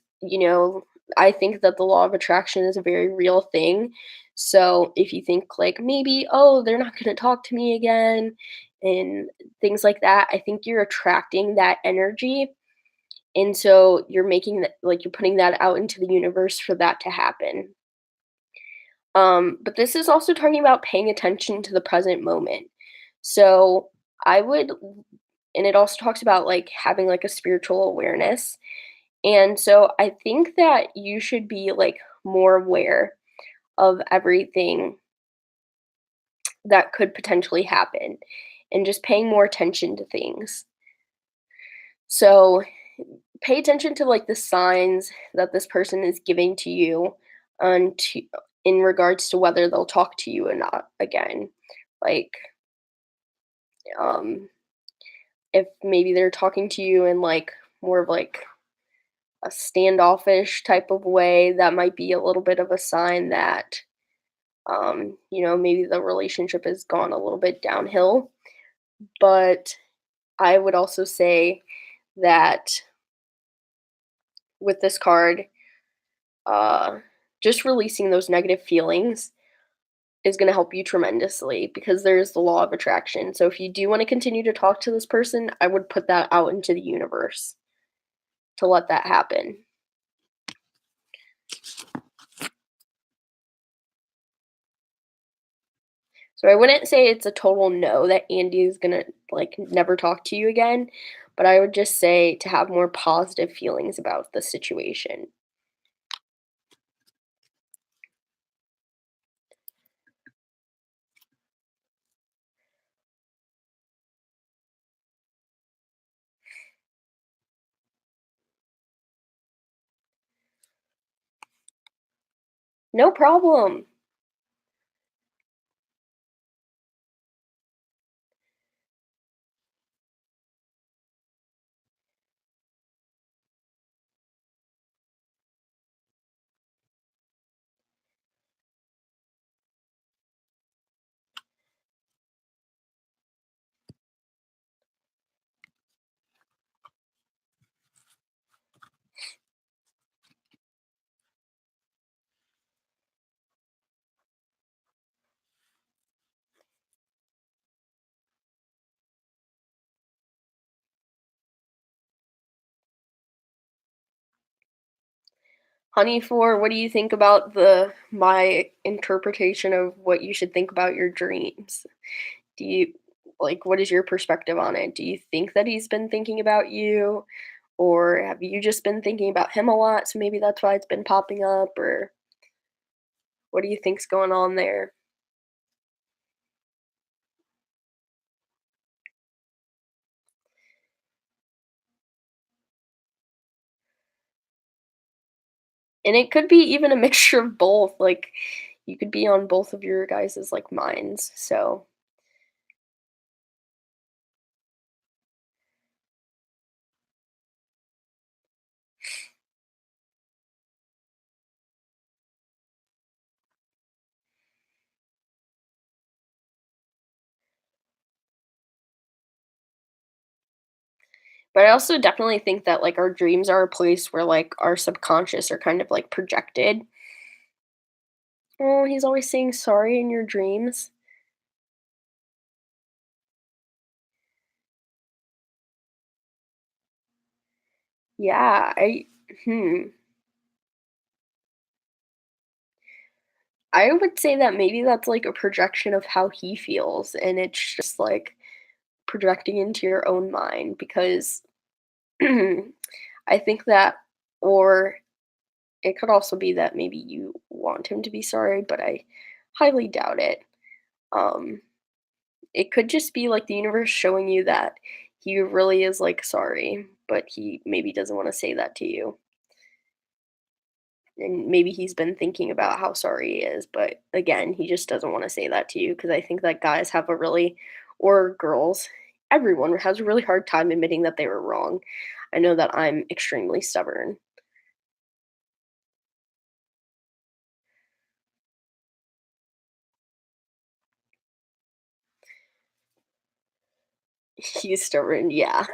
I think that the law of attraction is a very real thing. So if you think like maybe, oh, they're not going to talk to me again and things like that, I think you're attracting that energy. And so you're making that, like, you're putting that out into the universe for that to happen. But this is also talking about paying attention to the present moment. So I would, and it also talks about like having like a spiritual awareness. And so I think that you should be like more aware of everything that could potentially happen and just paying more attention to things. So pay attention to like the signs that this person is giving to you on to in regards to whether they'll talk to you or not again. Like um if maybe they're talking to you in like more of like a standoffish type of way, that might be a little bit of a sign that maybe the relationship has gone a little bit downhill. But I would also say that with this card, uh, just releasing those negative feelings is going to help you tremendously because there's the law of attraction. So if you do want to continue to talk to this person, I would put that out into the universe to let that happen. So I wouldn't say it's a total no that Andy is gonna like never talk to you again, but I would just say to have more positive feelings about the situation. No problem. Honey 4, what do you think about the my interpretation of what you should think about your dreams? Do you like what is your perspective on it? Do you think that he's been thinking about you? Or have you just been thinking about him a lot, so maybe that's why it's been popping up? Or what do you think's going on there? And it could be even a mixture of both, like, you could be on both of your guys's, like, minds, so but I also definitely think that, like, our dreams are a place where, like, our subconscious are kind of, like, projected. Oh, he's always saying sorry in your dreams? Yeah, hmm. I would say that maybe that's, like, a projection of how he feels, and it's just, like, projecting into your own mind because I think that, or it could also be that maybe you want him to be sorry, but I highly doubt it. Um, it could just be like the universe showing you that he really is like sorry, but he maybe doesn't want to say that to you. And maybe he's been thinking about how sorry he is, but again, he just doesn't want to say that to you because I think that guys have a really, or girls, everyone has a really hard time admitting that they were wrong. I know that I'm extremely stubborn. He's stubborn, yeah.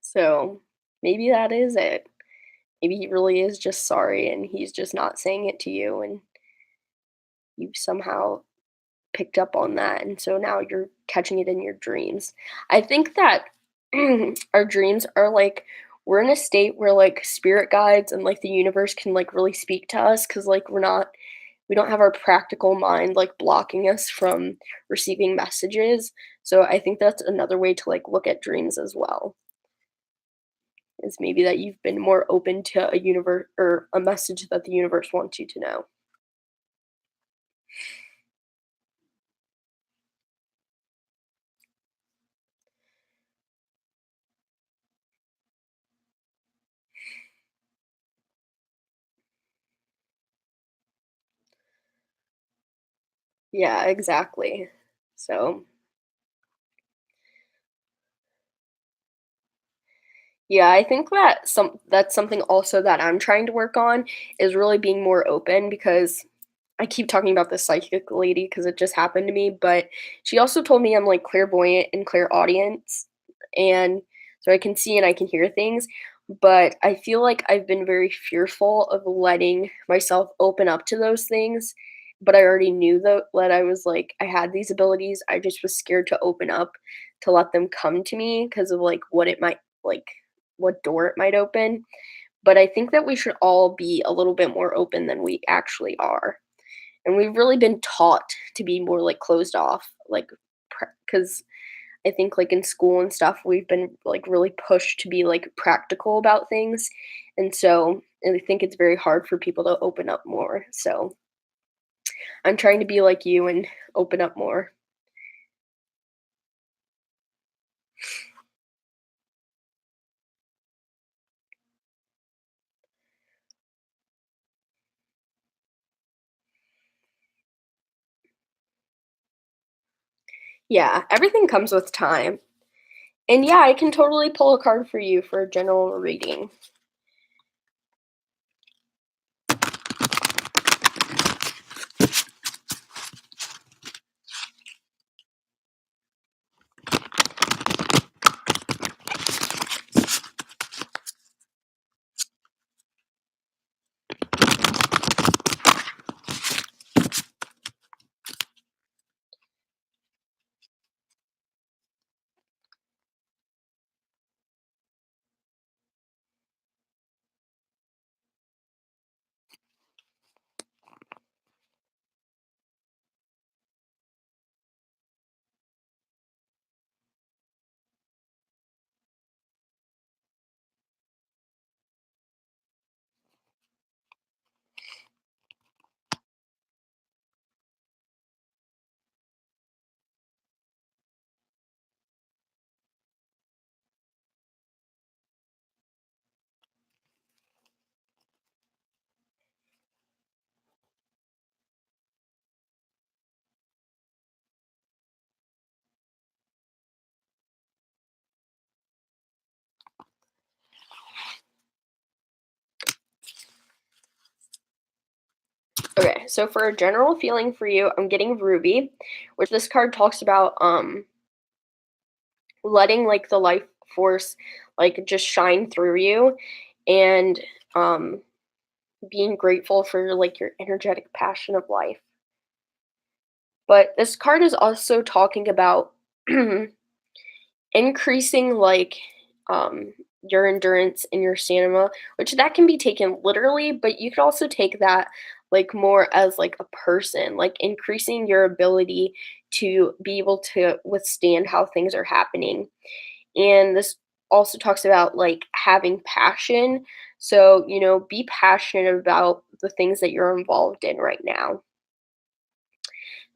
So maybe that is it. Maybe he really is just sorry and he's just not saying it to you, and you somehow picked up on that, and so now you're catching it in your dreams. I think that our dreams are like we're in a state where like spirit guides and like the universe can like really speak to us because like we don't have our practical mind like blocking us from receiving messages. So I think that's another way to like look at dreams as well. Is maybe that you've been more open to a universe or a message that the universe wants you to know. Yeah, exactly. So yeah, I think that that's something also that I'm trying to work on is really being more open because I keep talking about this psychic lady because it just happened to me, but she also told me I'm like clairvoyant and clairaudience, and so I can see and I can hear things. But I feel like I've been very fearful of letting myself open up to those things. But I already knew that I was like I had these abilities. I just was scared to open up to let them come to me because of like what it might like what door it might open. But I think that we should all be a little bit more open than we actually are, and we've really been taught to be more like closed off like because I think like in school and stuff we've been like really pushed to be like practical about things, and so and I think it's very hard for people to open up more. So I'm trying to be like you and open up more. Yeah, everything comes with time. And yeah, I can totally pull a card for you for a general reading. Okay, so for a general feeling for you, I'm getting Ruby, which this card talks about letting like the life force like just shine through you, and um being grateful for like your energetic passion of life. But this card is also talking about increasing like um your endurance and your stamina, which that can be taken literally, but you could also take that like more as like a person, like increasing your ability to be able to withstand how things are happening. And this also talks about like having passion. So, be passionate about the things that you're involved in right now.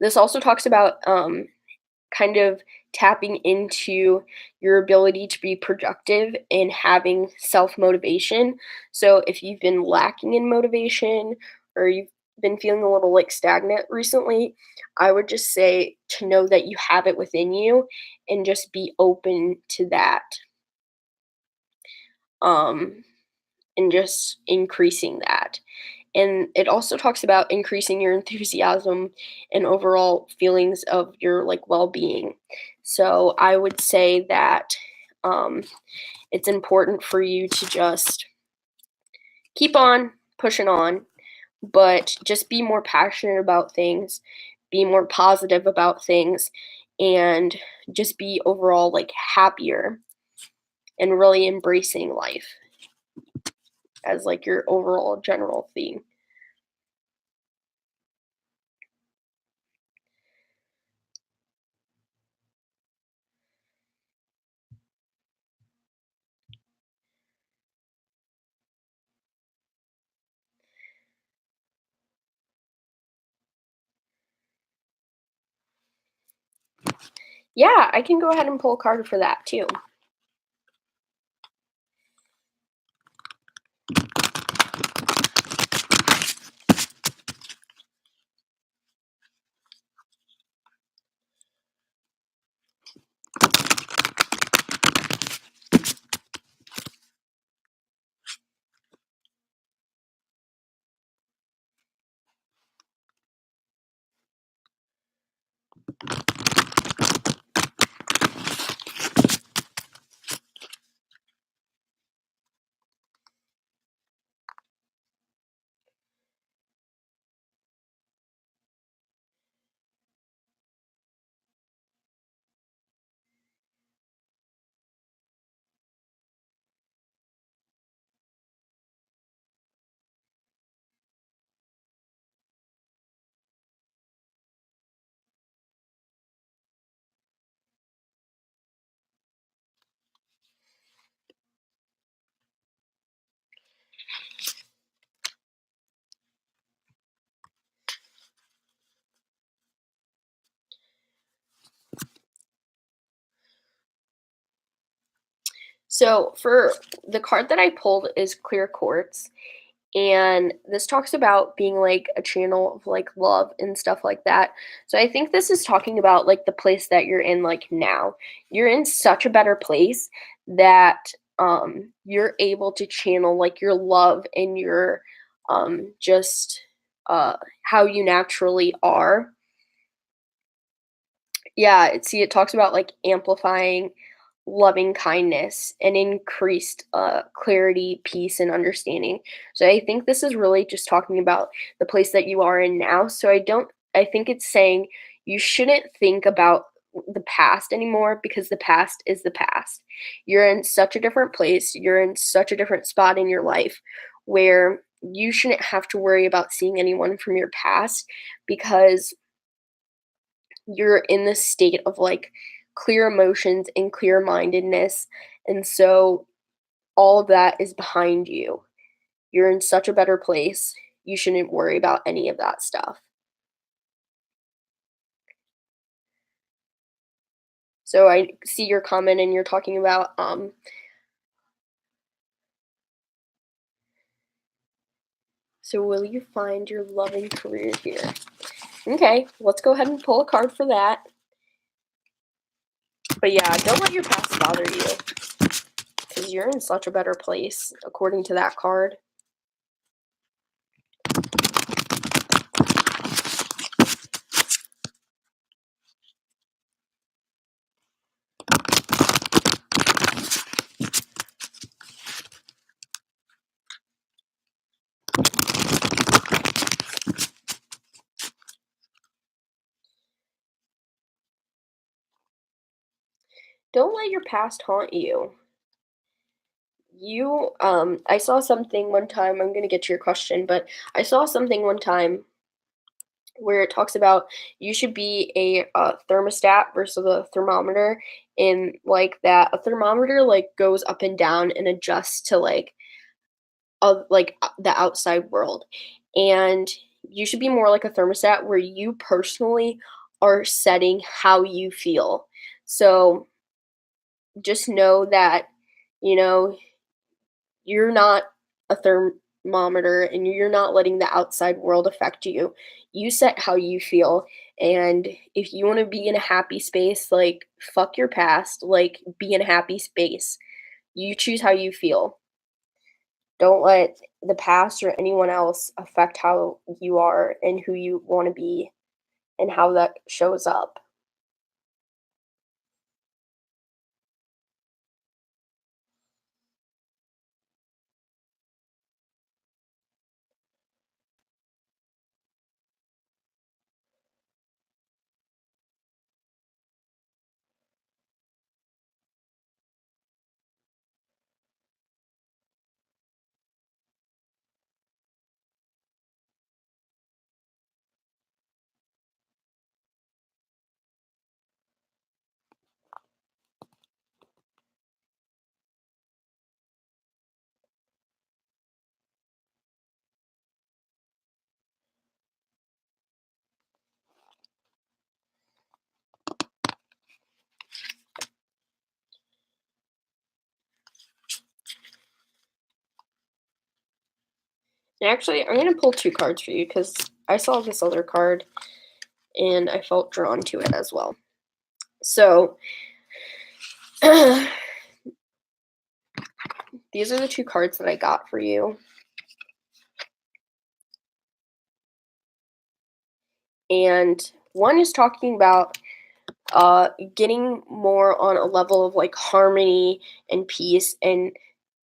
This also talks about kind of tapping into your ability to be productive and having self motivation. So, if you've been lacking in motivation or you've been feeling a little like stagnant recently, I would just say to know that you have it within you and just be open to that. Um, and just increasing that. And it also talks about increasing your enthusiasm and overall feelings of your like well-being. So I would say that um, it's important for you to just keep on pushing on, but just be more passionate about things, be more positive about things, and just be overall like happier and really embracing life as like your overall general theme. Yeah, I can go ahead and pull a card for that too. So for the card that I pulled is Clear Quartz, and this talks about being like a channel of like love and stuff like that. So I think this is talking about like the place that you're in like now. You're in such a better place that you're able to channel like your love and your just how you naturally are. Yeah, see, it talks about like amplifying loving kindness and increased clarity, peace, and understanding. So I think this is really just talking about the place that you are in now. So I think it's saying you shouldn't think about the past anymore because the past is the past. You're in such a different place, you're in such a different spot in your life where you shouldn't have to worry about seeing anyone from your past because you're in this state of like clear emotions and clear mindedness. And so all of that is behind you. You're in such a better place. You shouldn't worry about any of that stuff. So I see your comment and you're talking about so will you find your loving career here? Okay, let's go ahead and pull a card for that. But yeah, don't let your past bother you because you're in such a better place according to that card. Don't let your past haunt you. I saw something one time. I'm going to get to your question, but I saw something one time where it talks about you should be a thermostat versus a thermometer, and like that a thermometer like goes up and down and adjusts to like of like the outside world, and you should be more like a thermostat where you personally are setting how you feel. So just know that, you know, you're not a thermometer and you're not letting the outside world affect you. You set how you feel. And if you want to be in a happy space, like fuck your past, like be in a happy space. You choose how you feel. Don't let the past or anyone else affect how you are and who you want to be and how that shows up. And actually, I'm going to pull two cards for you because I saw this other card and I felt drawn to it as well. So, these are the two cards that I got for you. And one is talking about getting more on a level of like harmony and peace and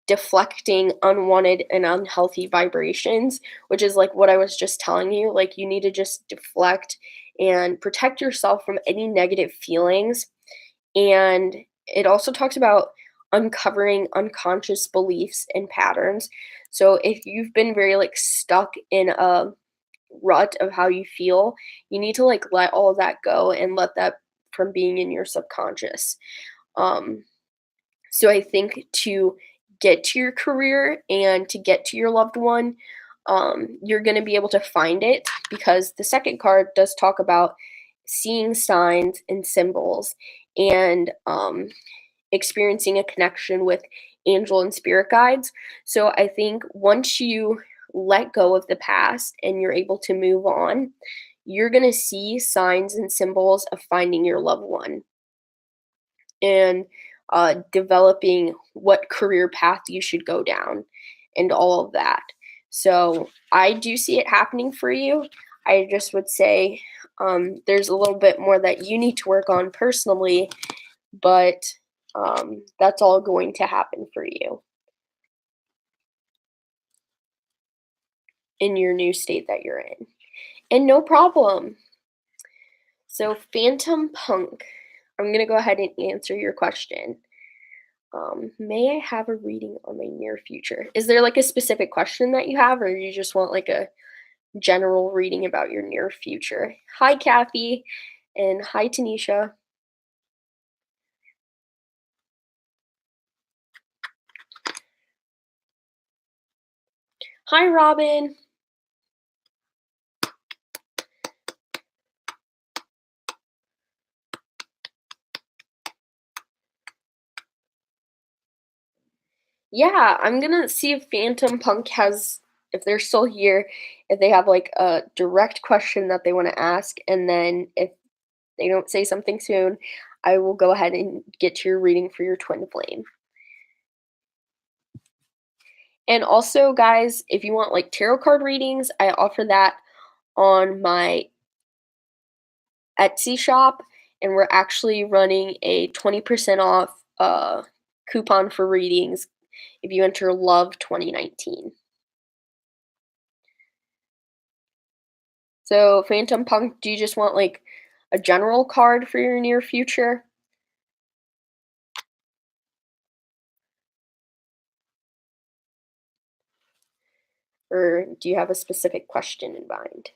deflecting unwanted and unhealthy vibrations, which is like what I was just telling you. Like, you need to just deflect and protect yourself from any negative feelings. And it also talks about uncovering unconscious beliefs and patterns. So if you've been very like stuck in a rut of how you feel, you need to like let all of that go and let that from being in your subconscious. Um, so I think to get to your career and to get to your loved one, you're going to be able to find it because the second card does talk about seeing signs and symbols and experiencing a connection with angel and spirit guides. So I think once you let go of the past and you're able to move on, you're going to see signs and symbols of finding your loved one and developing what career path you should go down and all of that. So I do see it happening for you. I just would say there's a little bit more that you need to work on personally, but that's all going to happen for you in your new state that you're in. And no problem. So, Phantom Punk, I'm going to go ahead and answer your question. May I have a reading on my near future? Is there like a specific question that you have, or you just want like a general reading about your near future? Hi, Kathy, and hi, Tanisha. Hi, Robin. Yeah, I'm gonna see if Phantom Punk has, if they're still here, if they have like a direct question that they want to ask, and then if they don't say something soon, I will go ahead and get to your reading for your twin flame. And also, guys, if you want like tarot card readings, I offer that on my Etsy shop, and we're actually running a 20% off coupon for readings if you enter Love 2019. So, Phantom Punk, do you just want like a general card for your near future? Or do you have a specific question in mind?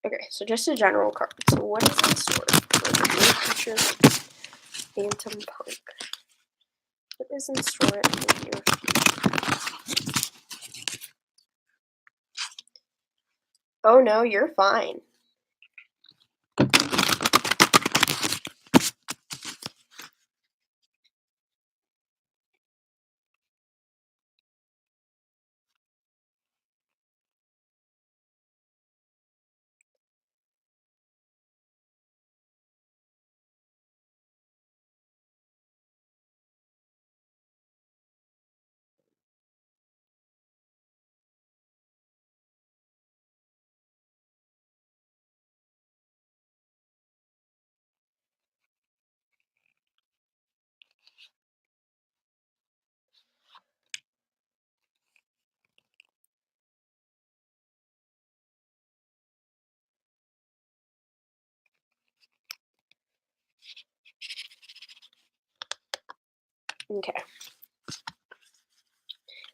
Okay, so just a general card. So what is in store for the near future Phantom Punk? What is in store in the near future? Oh no, you're fine. Okay.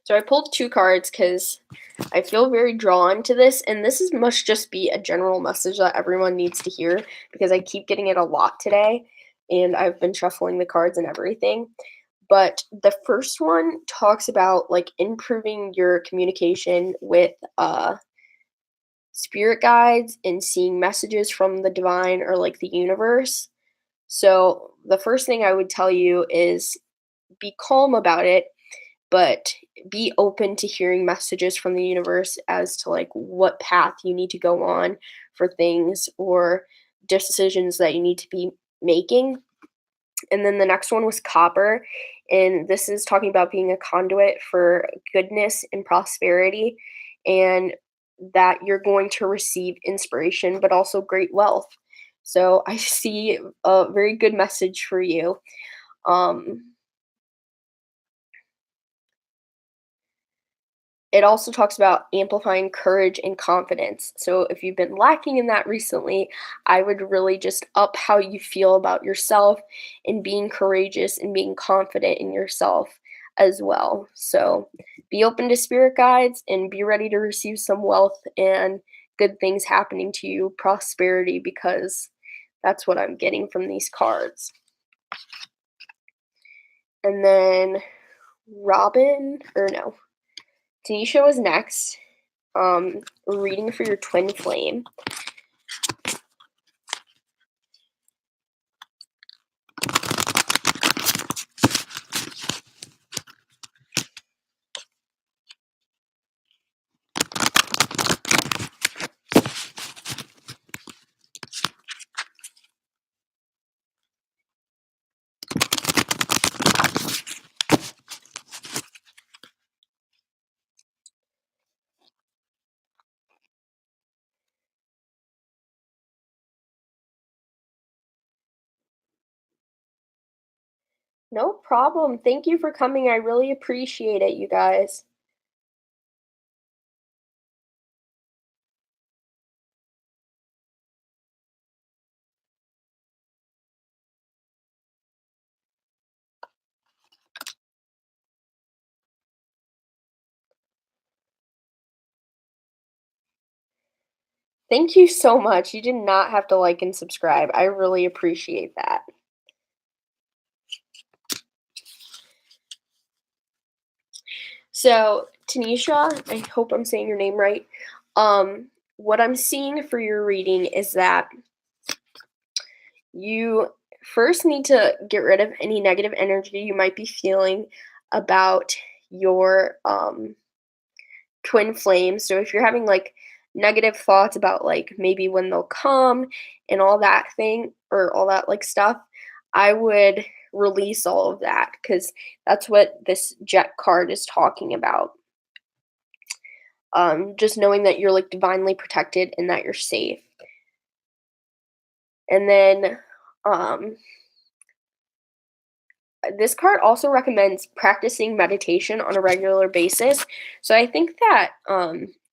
So I pulled 2 cards because I feel very drawn to this, and must just be a general message that everyone needs to hear because I keep getting it a lot today, and I've been shuffling the cards and everything. But the first one talks about like improving your communication with spirit guides and seeing messages from the divine or like the universe. So the first thing I would tell you is be calm about it, but be open to hearing messages from the universe as to like what path you need to go on for things or decisions that you need to be making. And then the next one was copper, and this is talking about being a conduit for goodness and prosperity, and that you're going to receive inspiration but also great wealth. So I see a very good message for you. um It also talks about amplifying courage and confidence. So if you've been lacking in that recently, I would really just up how you feel about yourself and being courageous and being confident in yourself as well. So be open to spirit guides and be ready to receive some wealth and good things happening to you, prosperity, because that's what I'm getting from these cards. And then Robin, or no, Tanisha was next. Reading for your twin flame. No problem. Thank you for coming. I really appreciate it, you guys. Thank you so much. You did not have to like and subscribe. I really appreciate that. So, Tanisha, I hope I'm saying your name right. What I'm seeing for your reading is that you first need to get rid of any negative energy you might be feeling about your twin flames. So if you're having like negative thoughts about like maybe when they'll come and all that thing or all that like stuff, I would release all of that because that's what this jet card is talking about. Just knowing that you're like divinely protected and that you're safe. And then um this card also recommends practicing meditation on a regular basis. So I think that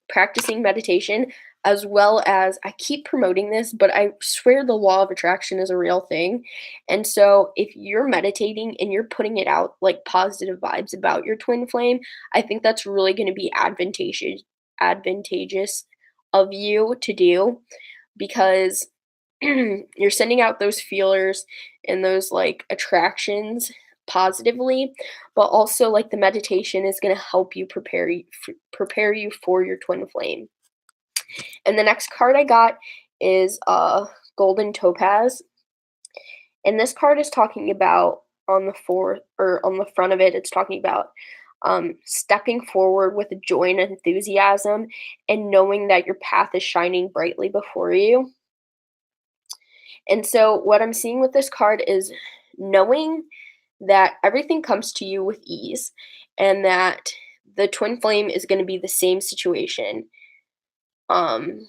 practicing meditation, as well as I keep promoting this, but I swear the law of attraction is a real thing. And so if you're meditating and you're putting it out like positive vibes about your twin flame, I think that's really going to be advantageous of you to do. because you're sending out those feelers and those like attractions positively, but also like the meditation is going to help you prepare you for your twin flame. And the next card I got is Golden Topaz. And this card is talking about on the fourth or on the front of it, it's talking about stepping forward with joy and enthusiasm and knowing that your path is shining brightly before you. And so, what I'm seeing with this card is knowing that everything comes to you with ease and that the twin flame is going to be the same situation. Um,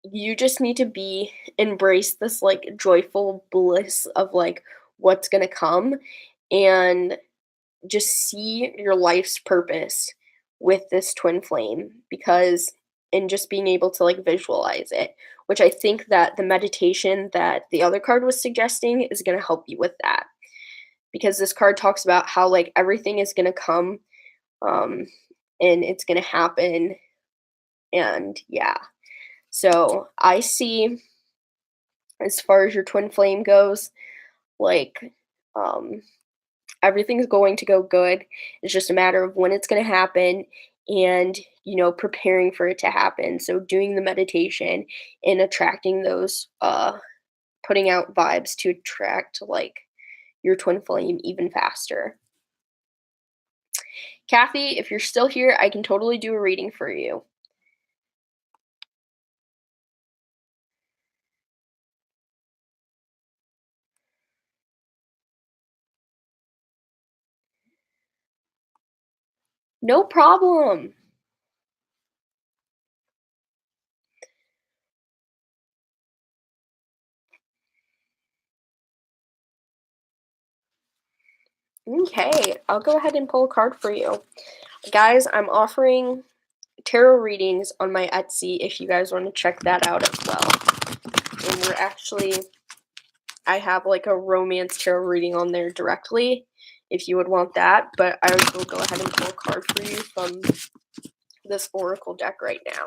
you just need to embrace this like joyful bliss of like what's going to come and just see your life's purpose with this twin flame because and just being able to like visualize it, which I think that the meditation that the other card was suggesting is going to help you with that, because this card talks about how like everything is going to come um and it's going to happen. And yeah, so I see, as far as your twin flame goes, like um everything's going to go good. It's just a matter of when it's going to happen and, preparing for it to happen. So doing the meditation and attracting those, putting out vibes to attract like your twin flame even faster. Kathy, if you're still here, I can totally do a reading for you. No problem. Okay, I'll go ahead and pull a card for you. Guys, I'm offering tarot readings on my Etsy if you guys want to check that out as well. And I have like a romance tarot reading on there directly if you would want that, but I will go ahead and pull a card for you from this oracle deck right now.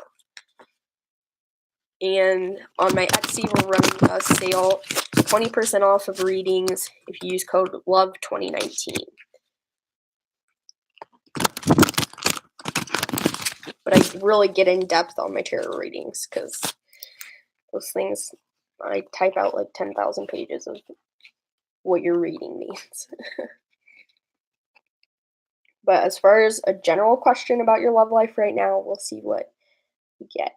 And on my Etsy, we're running a sale, 20% off of readings if you use code LOVE2019. But I really get in depth on my tarot readings because those things, I type out like 10,000 pages of what your reading means. But as far as a general question about your love life right now, we'll see what we get.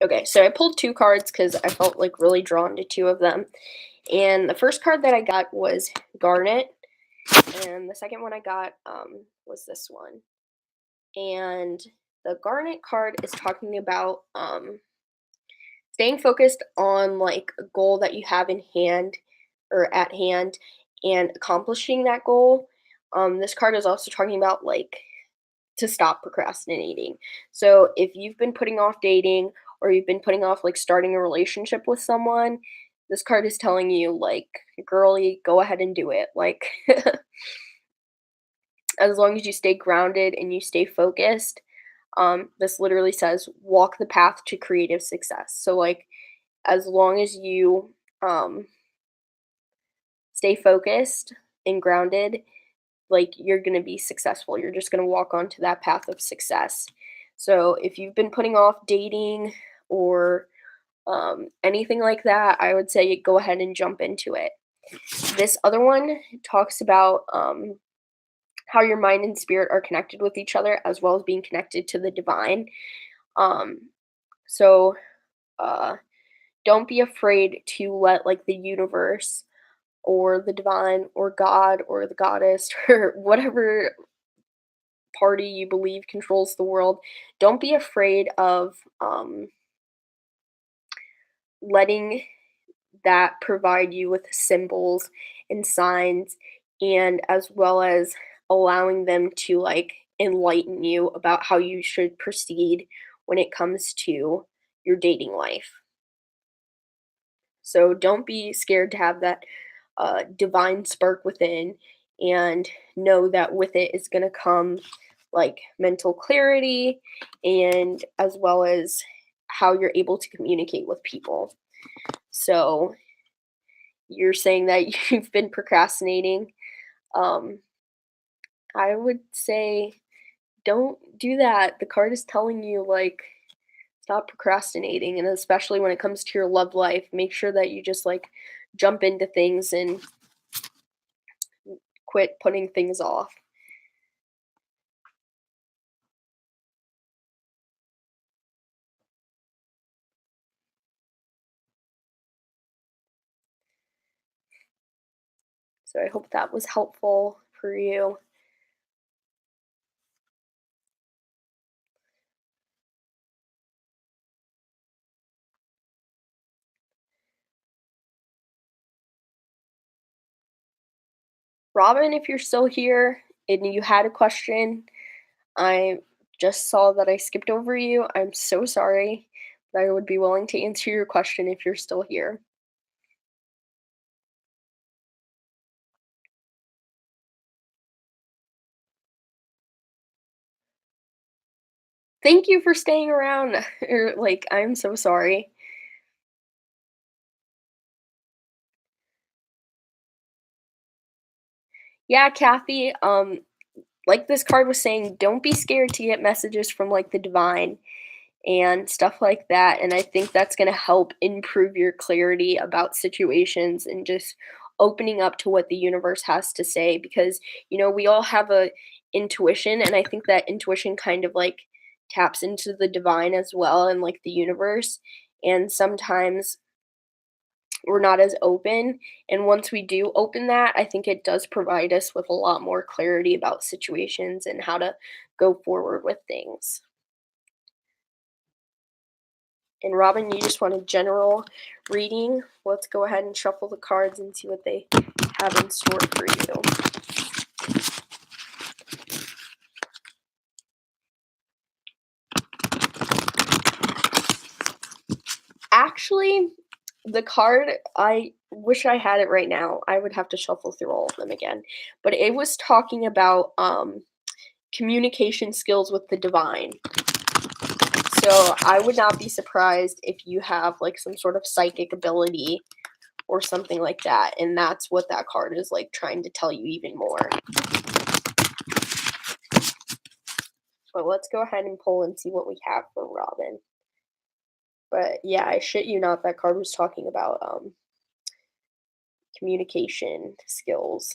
Okay, so I pulled two cards because I felt like really drawn to two of them. And the first card that I got was Garnet, and the second one I got was this one. And the Garnet card is talking about staying focused on like a goal that you have in hand or at hand and accomplishing that goal. This card is also talking about like to stop procrastinating. So if you've been putting off dating or you've been putting off like starting a relationship with someone, this card is telling you like, girly, go ahead and do it. Like as long as you stay grounded and you stay focused, this literally says walk the path to creative success. So like as long as you stay focused and grounded, like you're going to be successful. You're just going to walk onto that path of success. So if you've been putting off dating or anything like that, I would say go ahead and jump into it. This other one talks about how your mind and spirit are connected with each other as well as being connected to the divine. Um, so uh, don't be afraid to let like the universe or the divine or God or the goddess or whatever party you believe controls the world. Don't be afraid of letting that provide you with symbols and signs, and as well as allowing them to like enlighten you about how you should proceed when it comes to your dating life. So don't be scared to have that divine spark within, and know that with it is going to come like mental clarity and as well as how you're able to communicate with people. So you're saying that you've been procrastinating. Um, I would say don't do that. The card is telling you, like, stop procrastinating. And especially when it comes to your love life, make sure that you just, like, jump into things and quit putting things off. So I hope that was helpful for you. Robin, if you're still here and you had a question, I just saw that I skipped over you. I'm so sorry, but I would be willing to answer your question if you're still here. Thank you for staying around. Like, I'm so sorry. Yeah, Kathy, like this card was saying, don't be scared to get messages from like the divine and stuff like that. And I think that's going to help improve your clarity about situations and just opening up to what the universe has to say, because we all have a intuition, and I think that intuition kind of like taps into the divine as well and like the universe. And sometimes we're not as open. And once we do open that, I think it does provide us with a lot more clarity about situations and how to go forward with things. And Robin, you just want a general reading. Let's go ahead and shuffle the cards and see what they have in store for you. Actually, the card, I wish I had it right now. I would have to shuffle through all of them again. But it was talking about communication skills with the divine. So I would not be surprised if you have like some sort of psychic ability or something like that. And that's what that card is like trying to tell you even more. But let's go ahead and pull and see what we have for Robin. But yeah, I shit you not, that card was talking about communication skills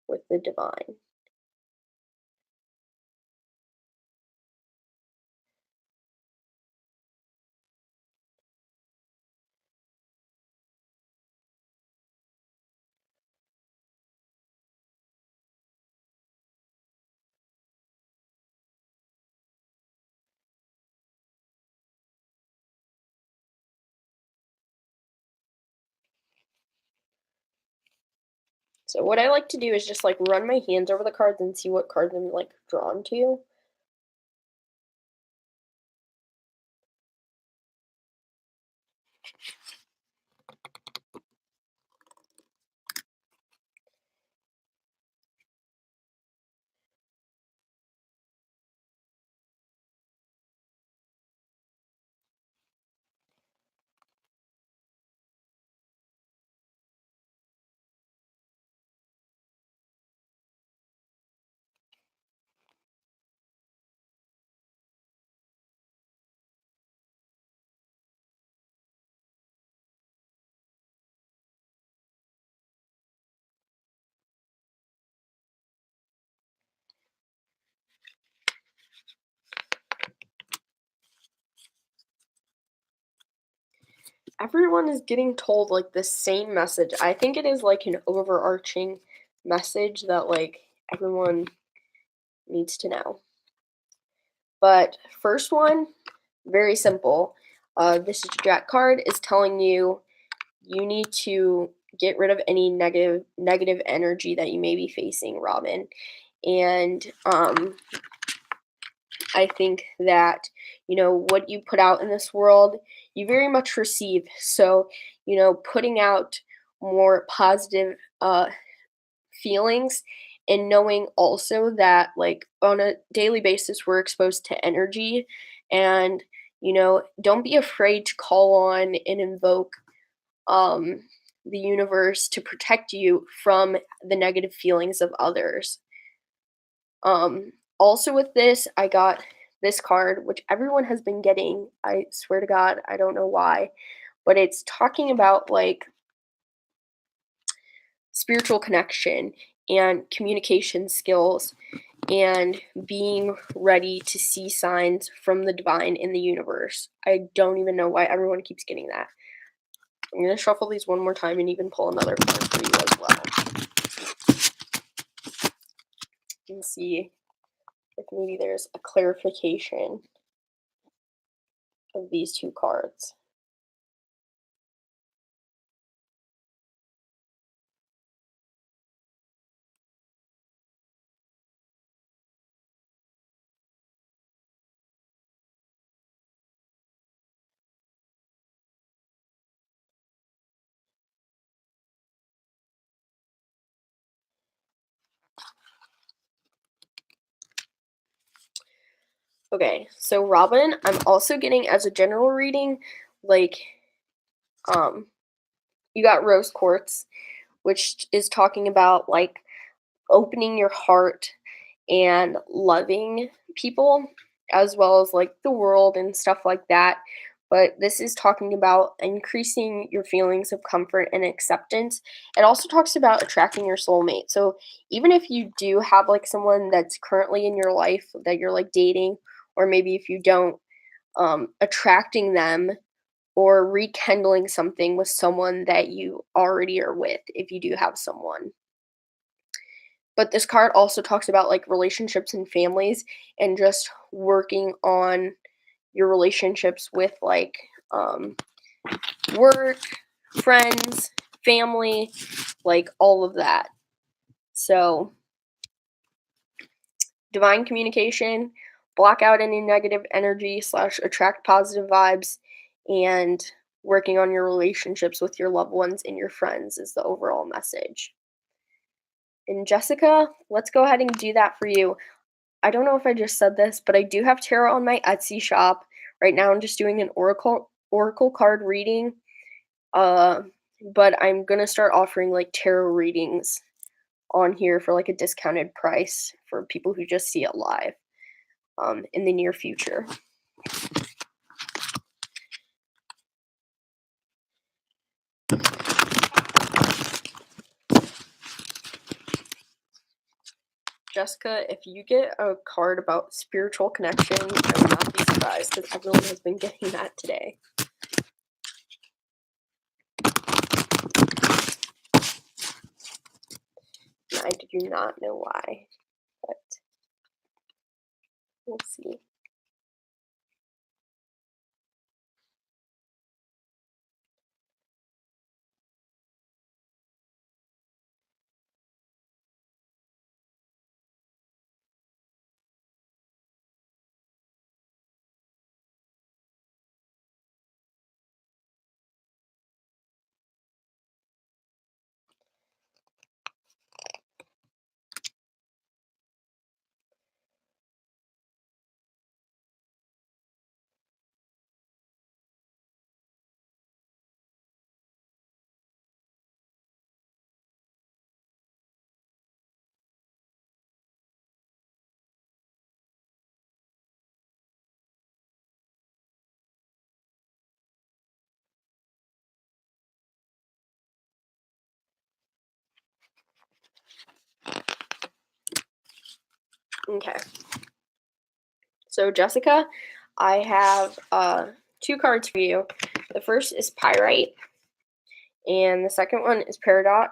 with the divine. So what I like to do is just like run my hands over the cards and see what cards I'm like drawn to. everyone is getting told like the same message. I think it is like an overarching message that like everyone needs to know. But first one, very simple. This Jack card is telling you you need to get rid of any negative energy that you may be facing, Robin. And I think that, what you put out in this world, you very much receive. So, putting out more positive feelings and knowing also that, like, on a daily basis, we're exposed to energy. And, don't be afraid to call on and invoke um, the universe to protect you from the negative feelings of others. Also with this, I got this card, which everyone has been getting. I swear to God, I don't know why, but it's talking about like spiritual connection and communication skills and being ready to see signs from the divine in the universe. I don't even know why everyone keeps getting that. I'm going to shuffle these one more time and even pull another card for you as well. And see if maybe there's a clarification of these two cards. Okay, so Robin, I'm also getting as a general reading, like, you got rose quartz, which is talking about like opening your heart and loving people as well as like the world and stuff like that. But this is talking about increasing your feelings of comfort and acceptance. It also talks about attracting your soulmate. So even if you do have like someone that's currently in your life that you're like dating, or maybe if you don't, attracting them or rekindling something with someone that you already are with if you do have someone. But this card also talks about like relationships and families and just working on your relationships with like work, friends, family, like all of that. So, divine communication, block out any negative energy / attract positive vibes, and working on your relationships with your loved ones and your friends is the overall message. And Jessica, let's go ahead and do that for you. I don't know if I just said this, but I do have tarot on my Etsy shop. Right now I'm just doing an oracle card reading. Uh but I'm going to start offering like tarot readings on here for like a discounted price for people who just see it live in the near future. Jessica, if you get a card about spiritual connection, I will not be surprised because everyone has been getting that today. I do not know why, but we'll see. Okay. So Jessica, I have two cards for you. The first is Pyrite, and the second one is Peridot.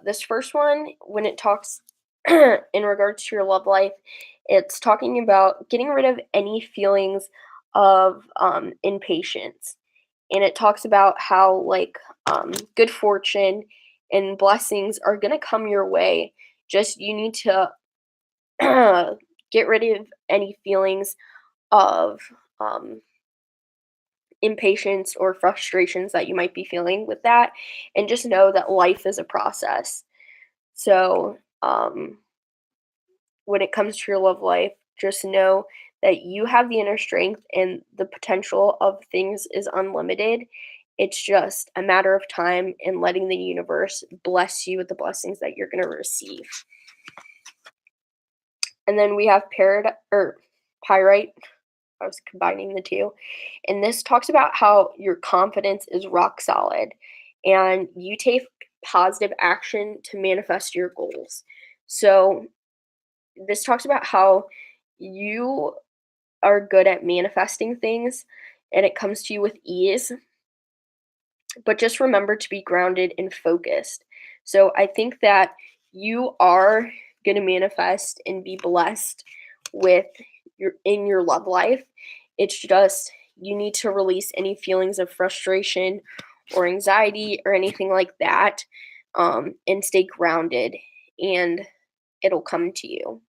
This first one, when it talks in regards to your love life, it's talking about getting rid of any feelings of impatience. And it talks about how, like, good fortune and blessings are going to come your way. Just you need to get rid of any feelings of um, impatience or frustrations that you might be feeling with that, and just know that life is a process. So, when it comes to your love life, just know that you have the inner strength and the potential of things is unlimited. It's just a matter of time and letting the universe bless you with the blessings that you're going to receive. And then we have Pyrite. I was combining the two. And this talks about how your confidence is rock solid and you take positive action to manifest your goals. So, this talks about how you are good at manifesting things and it comes to you with ease, but just remember to be grounded and focused. So I think that you are going to manifest and be blessed with your love life. It's just you need to release any feelings of frustration or anxiety or anything like that, and stay grounded, and it'll come to you.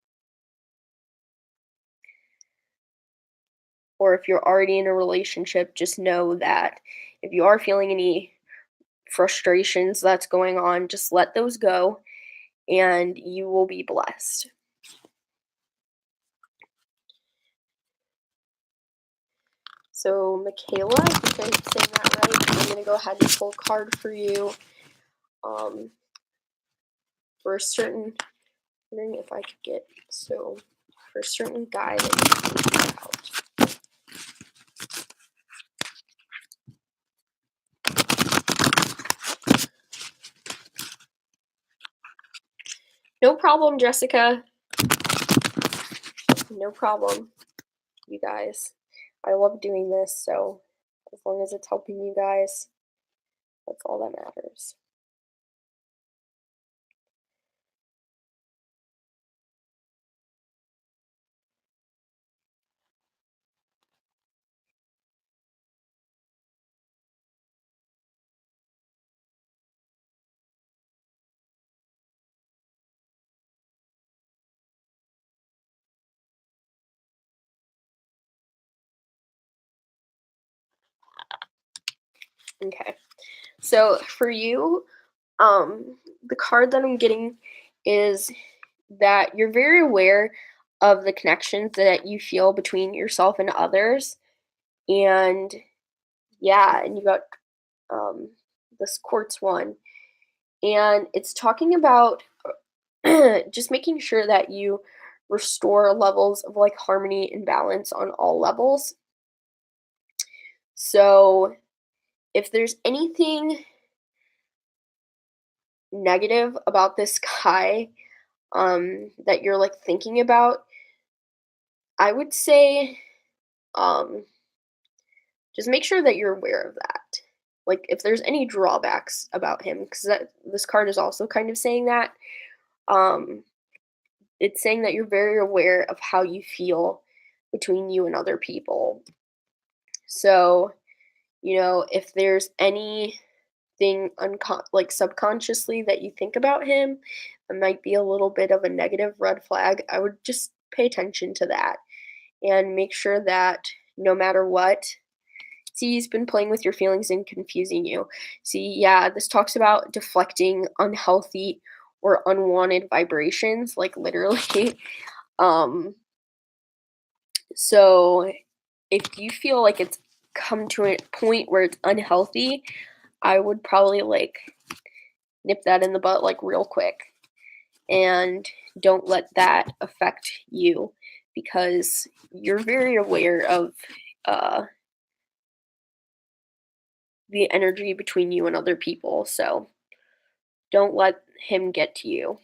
Or if you're already in a relationship, just know that if you are feeling any frustrations that's going on, just let those go and you will be blessed. So, Michaela, I think I'm saying that right. I'm going to go ahead and pull a card for you. For a certain, wondering if I could get, so for a certain guy that you think about. No problem, Jessica. No problem, you guys. I love doing this, so as long as it's helping you guys, that's all that matters. Okay. So for you, the card that I'm getting is that you're very aware of the connections that you feel between yourself and others. And yeah, and you got this quartz one. And it's talking about just making sure that you restore levels of like harmony and balance on all levels. So if there's anything negative about this guy, that you're like thinking about, I would say, um, just make sure that you're aware of that. Like if there's any drawbacks about him, because this card is also kind of saying that. Um, it's saying that you're very aware of how you feel between you and other people. So, if there's anything like subconsciously that you think about him, that might be a little bit of a negative red flag. I would just pay attention to that and make sure that no matter what, see, he's been playing with your feelings and confusing you. See, yeah, this talks about deflecting unhealthy or unwanted vibrations, like literally. um, so if you feel like it's come to a point where it's unhealthy, I would probably like nip that in the butt like real quick and don't let that affect you, because you're very aware of uh, the energy between you and other people. So don't let him get to you.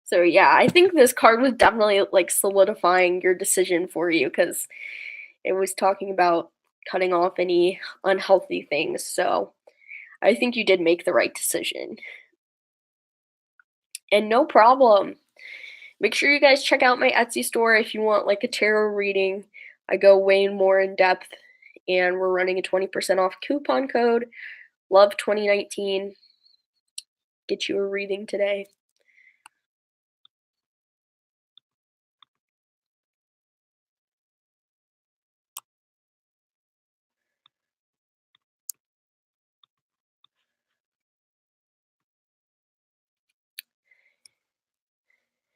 So yeah, I think this card was definitely like solidifying your decision for you because it was talking about cutting off any unhealthy things. So I think you did make the right decision. And no problem. Make sure you guys check out my Etsy store if you want like a tarot reading. I go way more in depth and we're running a 20% off coupon code. Love 2019. Get you a reading today.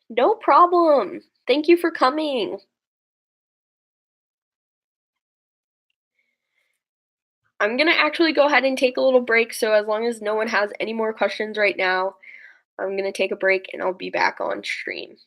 No problem. Thank you for coming. I'm gonna actually go ahead and take a little break, so as long as no one has any more questions right now, I'm gonna take a break and I'll be back on stream.